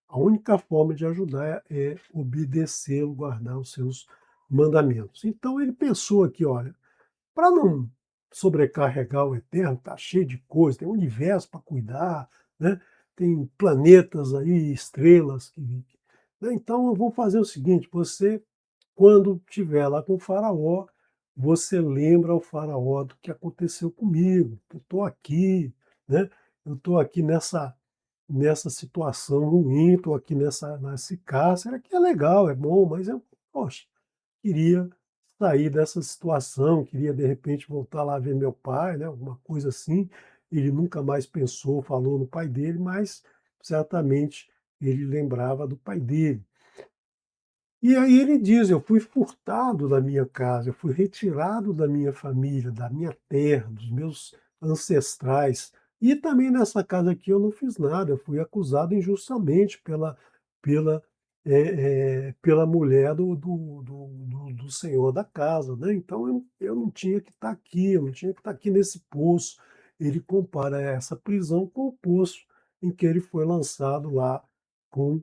A única forma de ajudar é obedecê-lo, guardar os seus mandamentos. Então ele pensou aqui, olha, para não sobrecarregar o Eterno, está cheio de coisas, tem um universo para cuidar, né? Tem planetas aí, estrelas. Né? Então eu vou fazer o seguinte: você, quando estiver lá com o faraó, você lembra ao faraó do que aconteceu comigo. Eu estou aqui, né? Eu estou aqui nessa situação ruim, estou aqui nesse cárcere, que é legal, é bom, mas eu, poxa, queria sair dessa situação, queria de repente voltar lá ver meu pai, né, alguma coisa assim. Ele nunca mais pensou, falou no pai dele, mas certamente ele lembrava do pai dele. E aí ele diz: eu fui furtado da minha casa, eu fui retirado da minha família, da minha terra, dos meus ancestrais. E também nessa casa aqui eu não fiz nada, eu fui acusado injustamente pela, pela mulher do senhor da casa, né? Então eu não tinha que estar aqui, eu não tinha que estar aqui nesse poço. Ele compara essa prisão com o poço em que ele foi lançado lá com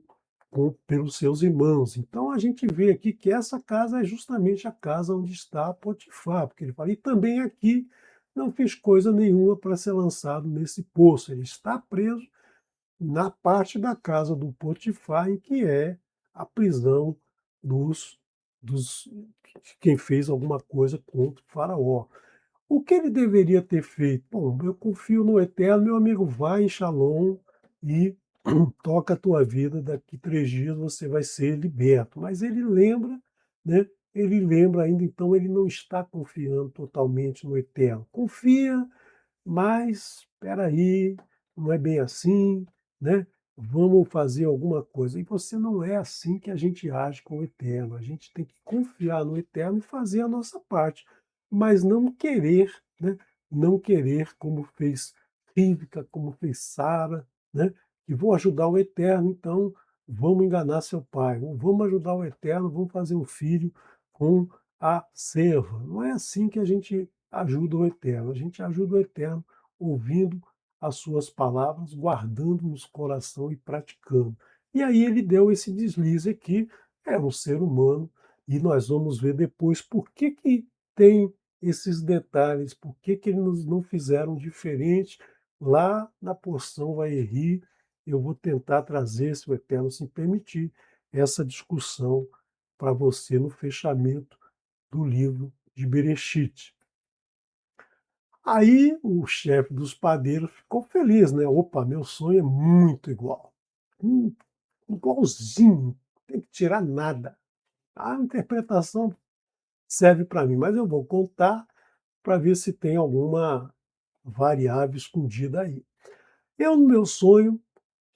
pelos seus irmãos. Então a gente vê aqui que essa casa é justamente a casa onde está Potifar, porque ele fala, e também aqui não fiz coisa nenhuma para ser lançado nesse poço. Ele está preso na parte da casa do Potifar, em que é a prisão dos, dos quem fez alguma coisa contra o faraó. O que ele deveria ter feito? Bom, eu confio no Eterno, meu amigo, vai em Shalom e toca a tua vida, daqui 3 dias você vai ser liberto. Mas ele lembra, né? Ele lembra ainda, então ele não está confiando totalmente no Eterno. Confia, mas espera aí, não é bem assim, né? Vamos fazer alguma coisa. E você não é assim que a gente age com o Eterno. A gente tem que confiar no Eterno e fazer a nossa parte, mas não querer, né? Não querer como fez Rivka, como fez Sara, né? Que vou ajudar o Eterno, então vamos enganar seu pai. Ou vamos ajudar o Eterno, vamos fazer um filho com a serva. Não é assim que a gente ajuda o Eterno. A gente ajuda o Eterno ouvindo as suas palavras, guardando nos coração e praticando. E aí ele deu esse deslize aqui, é um ser humano, e nós vamos ver depois por que que tem esses detalhes, por que que eles não fizeram diferente lá na porção Vaierri. Eu vou tentar trazer, se o Eterno se permitir, essa discussão para você no fechamento do livro de Bereshit. Aí o chefe dos padeiros ficou feliz, né? Opa, meu sonho é muito igual. Hum, igualzinho, não tem que tirar nada. A interpretação serve para mim, mas eu vou contar para ver se tem alguma variável escondida aí. Eu, no meu sonho,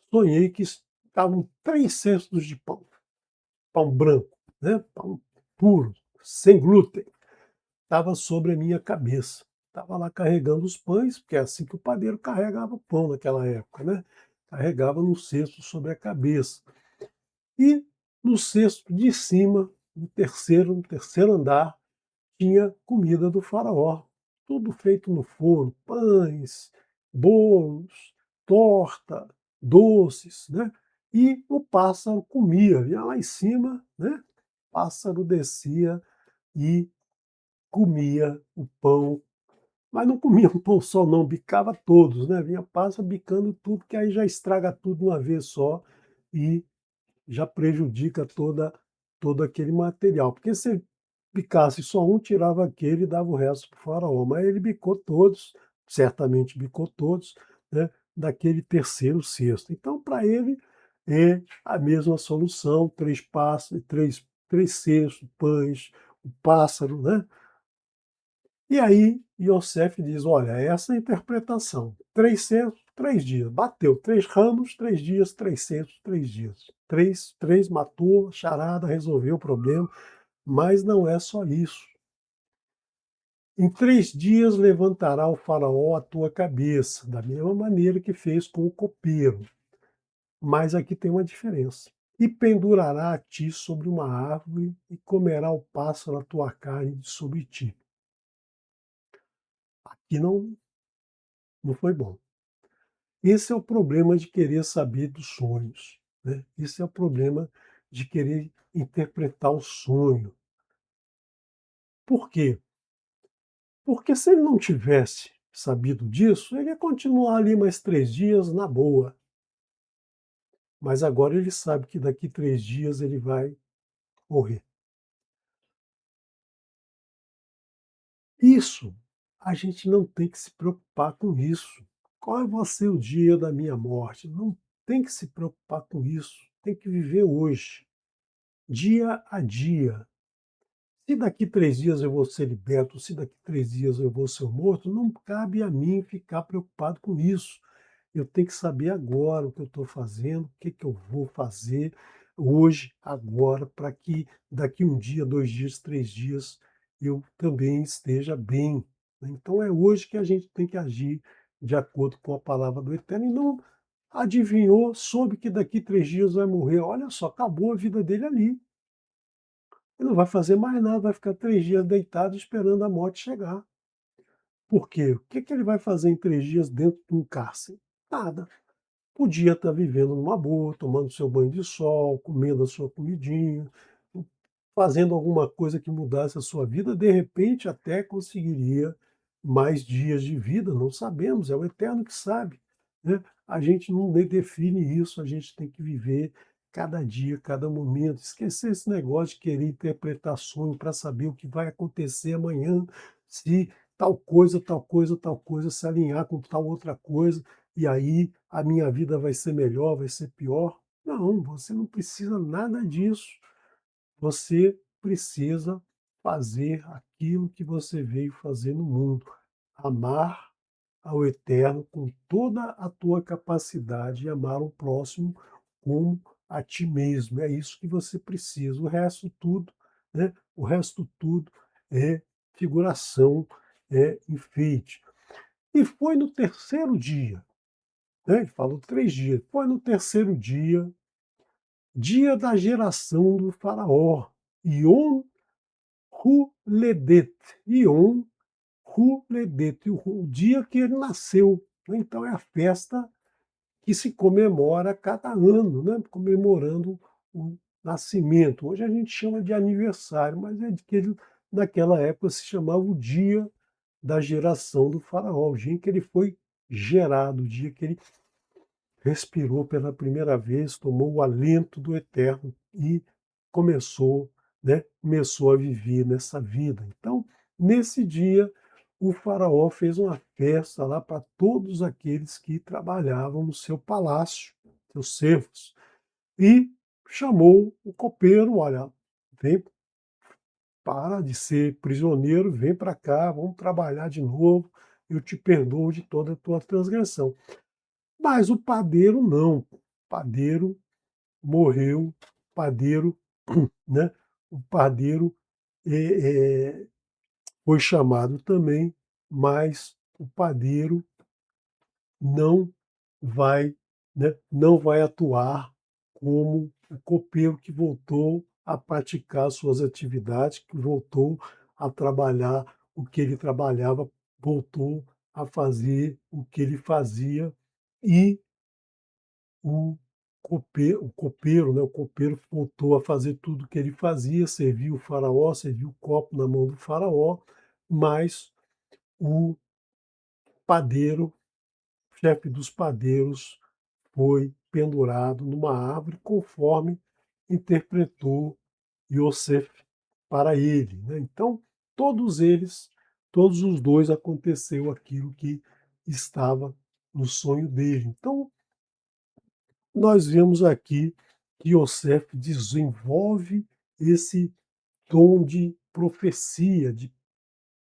sonhei que estavam 3 cestos de pão, pão branco, né? Pão puro, sem glúten, estava sobre a minha cabeça. Estava lá carregando os pães, porque é assim que o padeiro carregava pão naquela época, né? Carregava no cesto sobre a cabeça. E no cesto de cima, no terceiro andar, tinha comida do faraó. Tudo feito no forno, pães, bolos, torta, doces, né? E o pássaro comia, vinha lá em cima, né? O pássaro descia e comia o pão, mas não comia um pão só não, bicava todos, né, vinha pássaro bicando tudo, que aí já estraga tudo de uma vez só e já prejudica todo aquele material, porque se picasse só um, tirava aquele e dava o resto para o faraó, mas ele bicou todos, certamente bicou todos, né, daquele terceiro cesto. Então para ele é a mesma solução, 3 passos, 3 cestos, pães, o pássaro, né. E aí Iosef diz: "Olha, essa é a interpretação, 3 cestos, 3 dias, bateu, 3 ramos, 3 dias, 3 cestos, 3 dias. Três matou, charada, resolveu o problema, mas não é só isso. Em 3 dias levantará o faraó a tua cabeça, da mesma maneira que fez com o copeiro, mas aqui tem uma diferença. E pendurará a ti sobre uma árvore e comerá o pássaro a tua carne de sobre ti." Aqui não foi bom. Esse é o problema de querer saber dos sonhos, né? Esse é o problema de querer interpretar o sonho. Por quê? Porque se ele não tivesse sabido disso, ele ia continuar ali mais 3 dias na boa. Mas agora ele sabe que daqui 3 dias ele vai morrer. Isso, a gente não tem que se preocupar com isso. Qual vai ser o dia da minha morte? Não tem que se preocupar com isso. Tem que viver hoje, dia a dia. Se daqui 3 dias eu vou ser liberto, se daqui 3 dias eu vou ser morto, não cabe a mim ficar preocupado com isso. Eu tenho que saber agora o que eu estou fazendo, o que que eu vou fazer hoje, agora, para que daqui um dia, 2 dias, 3 dias, eu também esteja bem, né. Então é hoje que a gente tem que agir de acordo com a palavra do Eterno e não adivinhou, soube que daqui 3 dias vai morrer, olha só, acabou a vida dele ali. Ele não vai fazer mais nada, vai ficar 3 dias deitado esperando a morte chegar. Por quê? O que que ele vai fazer em 3 dias dentro de um cárcere? Nada. Podia estar vivendo numa boa, tomando seu banho de sol, comendo a sua comidinha, fazendo alguma coisa que mudasse a sua vida, de repente até conseguiria mais dias de vida, não sabemos, é o Eterno que sabe, né. A gente não define isso, a gente tem que viver cada dia, cada momento, esquecer esse negócio de querer interpretar sonho para saber o que vai acontecer amanhã, se tal coisa, tal coisa, tal coisa se alinhar com tal outra coisa, e aí a minha vida vai ser melhor, vai ser pior. Não, você não precisa nada disso. Você precisa fazer aquilo que você veio fazer no mundo, amar ao Eterno com toda a tua capacidade e amar o próximo como a ti mesmo. É isso que você precisa. O resto tudo, né? O resto tudo é figuração, é enfeite. E foi no terceiro dia, né? Ele falou 3 dias. Foi no terceiro dia, dia da geração do faraó, Yom Huledet, Yom Huledet, o dia que ele nasceu, né. Então é a festa que se comemora a cada ano, né, comemorando o nascimento. Hoje a gente chama de aniversário, mas é de que ele naquela época se chamava o dia da geração do faraó, o dia em que ele foi gerado, o dia que ele respirou pela primeira vez, tomou o alento do Eterno e começou, né, começou a viver nessa vida. Então, nesse dia, o faraó fez uma festa lá para todos aqueles que trabalhavam no seu palácio, seus servos, e chamou o copeiro, olha, vem, para de ser prisioneiro, vem para cá, vamos trabalhar de novo, eu te perdoo de toda a tua transgressão. Mas o padeiro não, o padeiro morreu, o padeiro, né, o padeiro, foi chamado também, mas o padeiro não vai, né, não vai atuar como o copeiro que voltou a praticar suas atividades, que voltou a trabalhar o que ele trabalhava, voltou a fazer o que ele fazia e o copeiro, né, o copeiro voltou a fazer tudo o que ele fazia, serviu o faraó, serviu o copo na mão do faraó, mas o padeiro, chefe dos padeiros, foi pendurado numa árvore conforme interpretou Yosef para ele, né. Então, todos eles, todos os 2 aconteceu aquilo que estava no sonho dele. Então, nós vemos aqui que Yosef desenvolve esse dom de profecia, de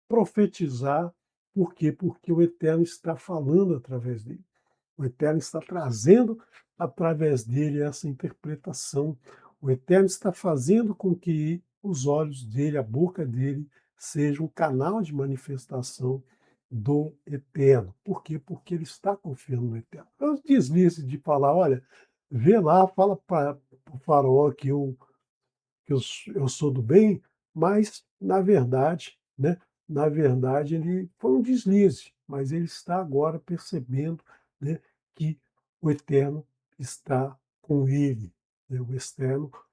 profetizar. Por quê? Porque o Eterno está falando através dele. O Eterno está trazendo através dele essa interpretação. O Eterno está fazendo com que os olhos dele, a boca dele, seja um canal de manifestação do Eterno. Por quê? Porque ele está confiando no Eterno. Eu deslize de falar, olha, vê lá, fala para o faraó que eu sou do bem, mas na verdade ele foi um deslize, mas ele está agora percebendo, né, que o Eterno está com ele, né,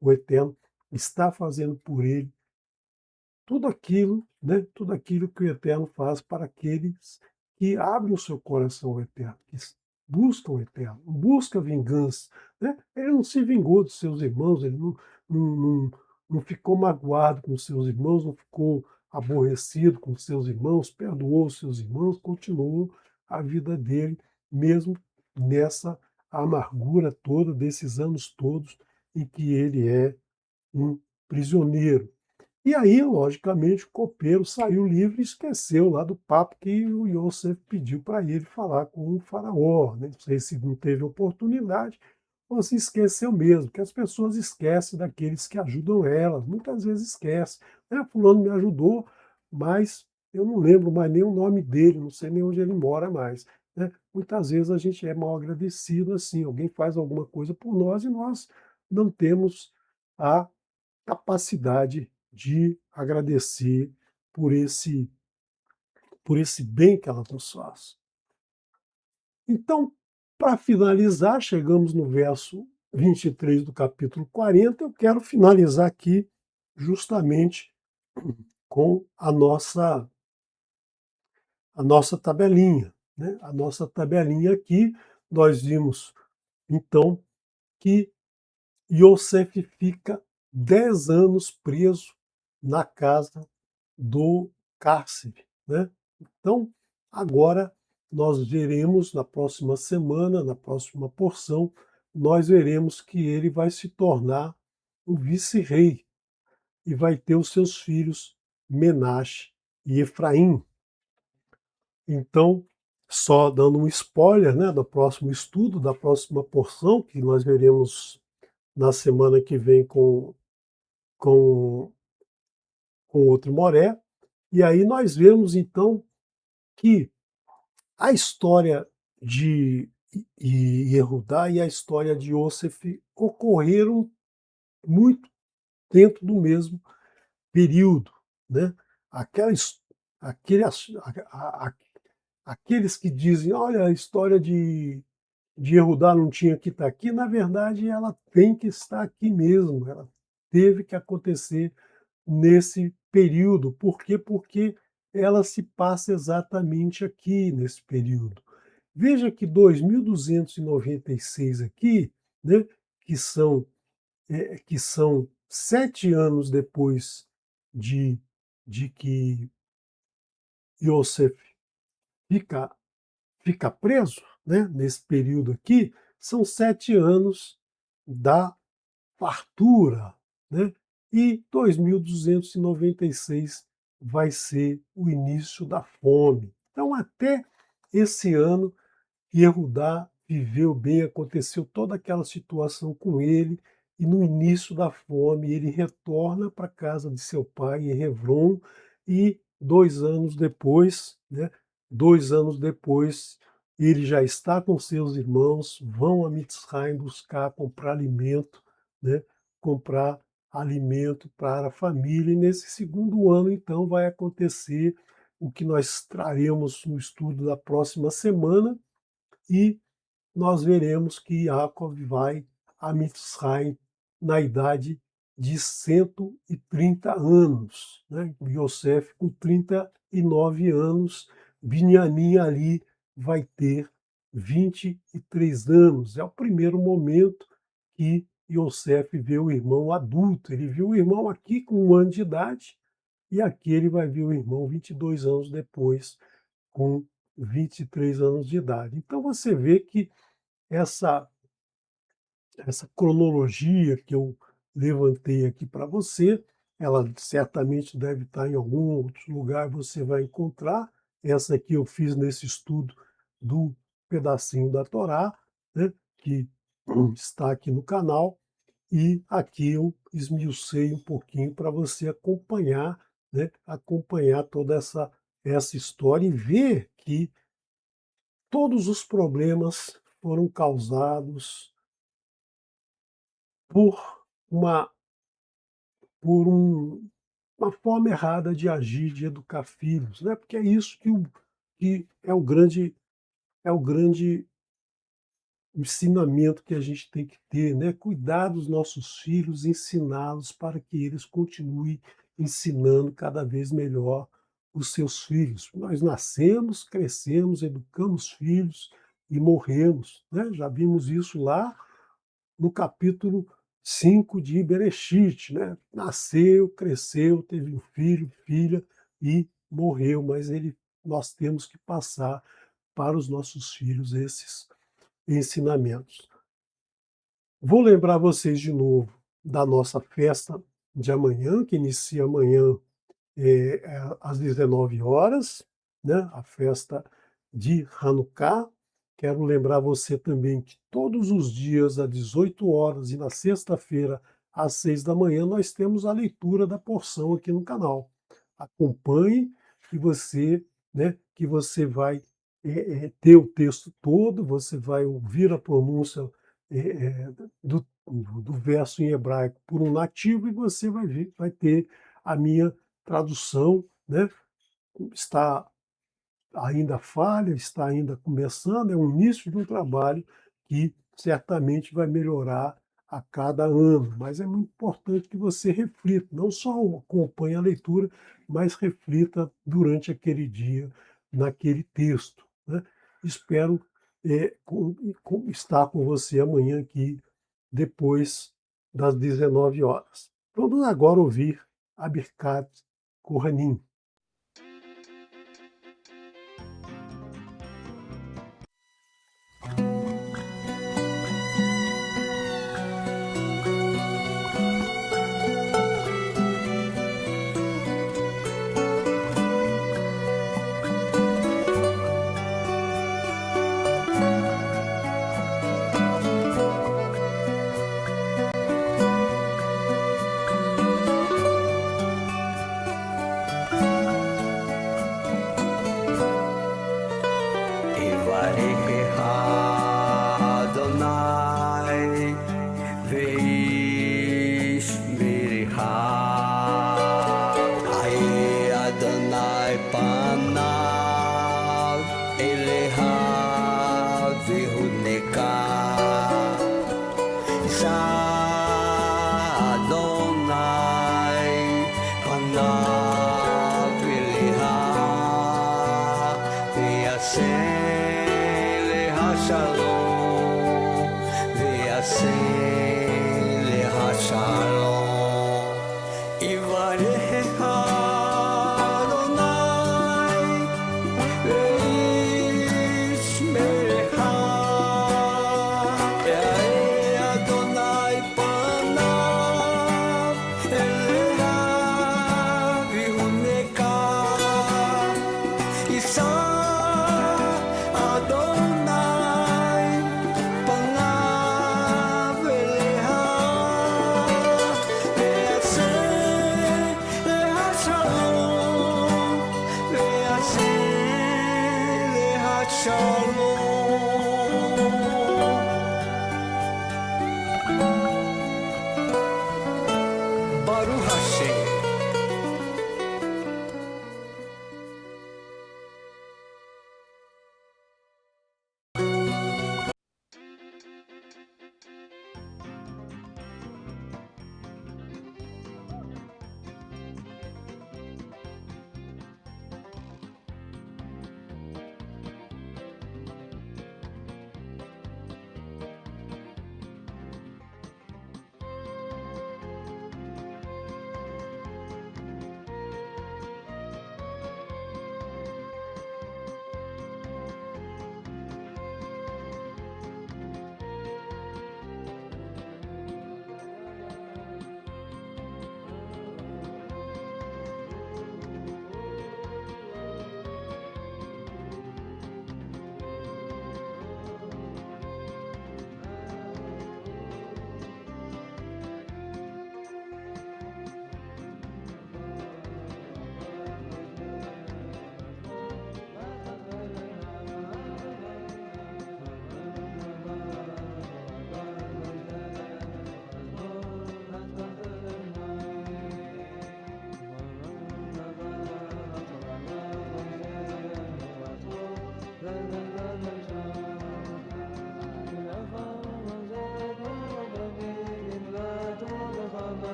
o Eterno está fazendo por ele tudo aquilo, né, tudo aquilo que o Eterno faz para aqueles que abrem o seu coração ao Eterno, que buscam o Eterno, busca vingança, né? Ele não se vingou dos seus irmãos, ele não, não, não ficou magoado com os seus irmãos, não ficou aborrecido com os seus irmãos, perdoou os seus irmãos, continuou a vida dele, mesmo nessa amargura toda, desses anos todos em que ele é um prisioneiro. E aí, logicamente, o copeiro saiu livre e esqueceu lá do papo que o Yosef pediu para ele falar com o faraó, né? Não sei se não teve oportunidade ou se esqueceu mesmo, que as pessoas esquecem daqueles que ajudam elas, muitas vezes esquecem. Né? Fulano me ajudou, mas eu não lembro mais nem o nome dele, não sei nem onde ele mora mais. Né? Muitas vezes a gente é mal agradecido assim, alguém faz alguma coisa por nós e nós não temos a capacidade de agradecer por esse, por esse bem que ela nos faz. Então, para finalizar, chegamos no verso 23 do capítulo 40. Eu quero finalizar aqui justamente com a nossa tabelinha. Né? A nossa tabelinha aqui, nós vimos então que Yosef fica 10 anos preso na casa do cárcere. Né? Então, agora nós veremos na próxima semana, na próxima porção, nós veremos que ele vai se tornar o vice-rei e vai ter os seus filhos Menaxe e Efraim. Então, só dando um spoiler, né, do próximo estudo, da próxima porção, que nós veremos na semana que vem com, com outro Moré, e aí nós vemos então que a história de Yehudá e a história de Yosef ocorreram muito dentro do mesmo período. Né? Aquelas, aqueles, aqueles que dizem, olha, a história de Yehudá não tinha que estar aqui, na verdade ela tem que estar aqui mesmo, ela teve que acontecer nesse período. Por quê? Porque ela se passa exatamente aqui, nesse período. Veja que 2296 aqui, né, que são, que são 7 anos depois de, de que Yosef fica, fica preso, né, nesse período aqui, são 7 anos da fartura, né? E 2296 vai ser o início da fome. Então, até esse ano, Yehudá viveu bem, aconteceu toda aquela situação com ele, e no início da fome ele retorna para a casa de seu pai em Hebron, e 2 anos depois, né, 2 anos depois, ele já está com seus irmãos, vão a Mitzrayim buscar, comprar alimento, né, comprar alimento para a família, e nesse segundo ano, então, vai acontecer o que nós traremos no estudo da próxima semana, e nós veremos que Jacob vai a Mitzrayim na idade de 130 anos. Né? Yosef com 39 anos, Binyamin ali vai ter 23 anos. É o primeiro momento que Yosef vê o irmão adulto. Ele viu o irmão aqui com 1 ano de idade, e aqui ele vai ver o irmão 22 anos depois, com 23 anos de idade. Então você vê que essa essa cronologia que eu levantei aqui para você, ela certamente deve estar em algum outro lugar, você vai encontrar. Essa aqui eu fiz nesse estudo do pedacinho da Torá, né, que está aqui no canal, e aqui eu esmiucei um pouquinho para você acompanhar, né, acompanhar toda essa história e ver que todos os problemas foram causados por uma por uma forma errada de agir, de educar filhos, né, porque é isso que é o grande ensinamento que a gente tem que ter, né, cuidar dos nossos filhos, ensiná-los para que eles continuem ensinando cada vez melhor os seus filhos. Nós nascemos, crescemos, educamos filhos e morremos, né, já vimos isso lá no capítulo 5 de Bereshit, né? Nasceu, cresceu, teve um filho, filha e morreu, mas nós temos que passar para os nossos filhos esses ensinamentos. Vou lembrar vocês de novo da nossa festa de amanhã, que inicia amanhã às 19 horas, né? A festa de Hanukkah. Quero lembrar você também que todos os dias às 18 horas e na sexta-feira às 6 da manhã nós temos a leitura da porção aqui no canal. Acompanhe que você vai ter o texto todo, você vai ouvir a pronúncia do verso em hebraico por um nativo e você vai ter a minha tradução, né? Está ainda falha, está ainda começando, é o início de um trabalho que certamente vai melhorar a cada ano, mas é muito importante que você reflita, não só acompanhe a leitura, mas reflita durante aquele dia, naquele texto, né? Espero estar com você amanhã aqui, depois das 19 horas. Vamos agora ouvir a Birkat Kohanim.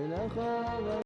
Lecha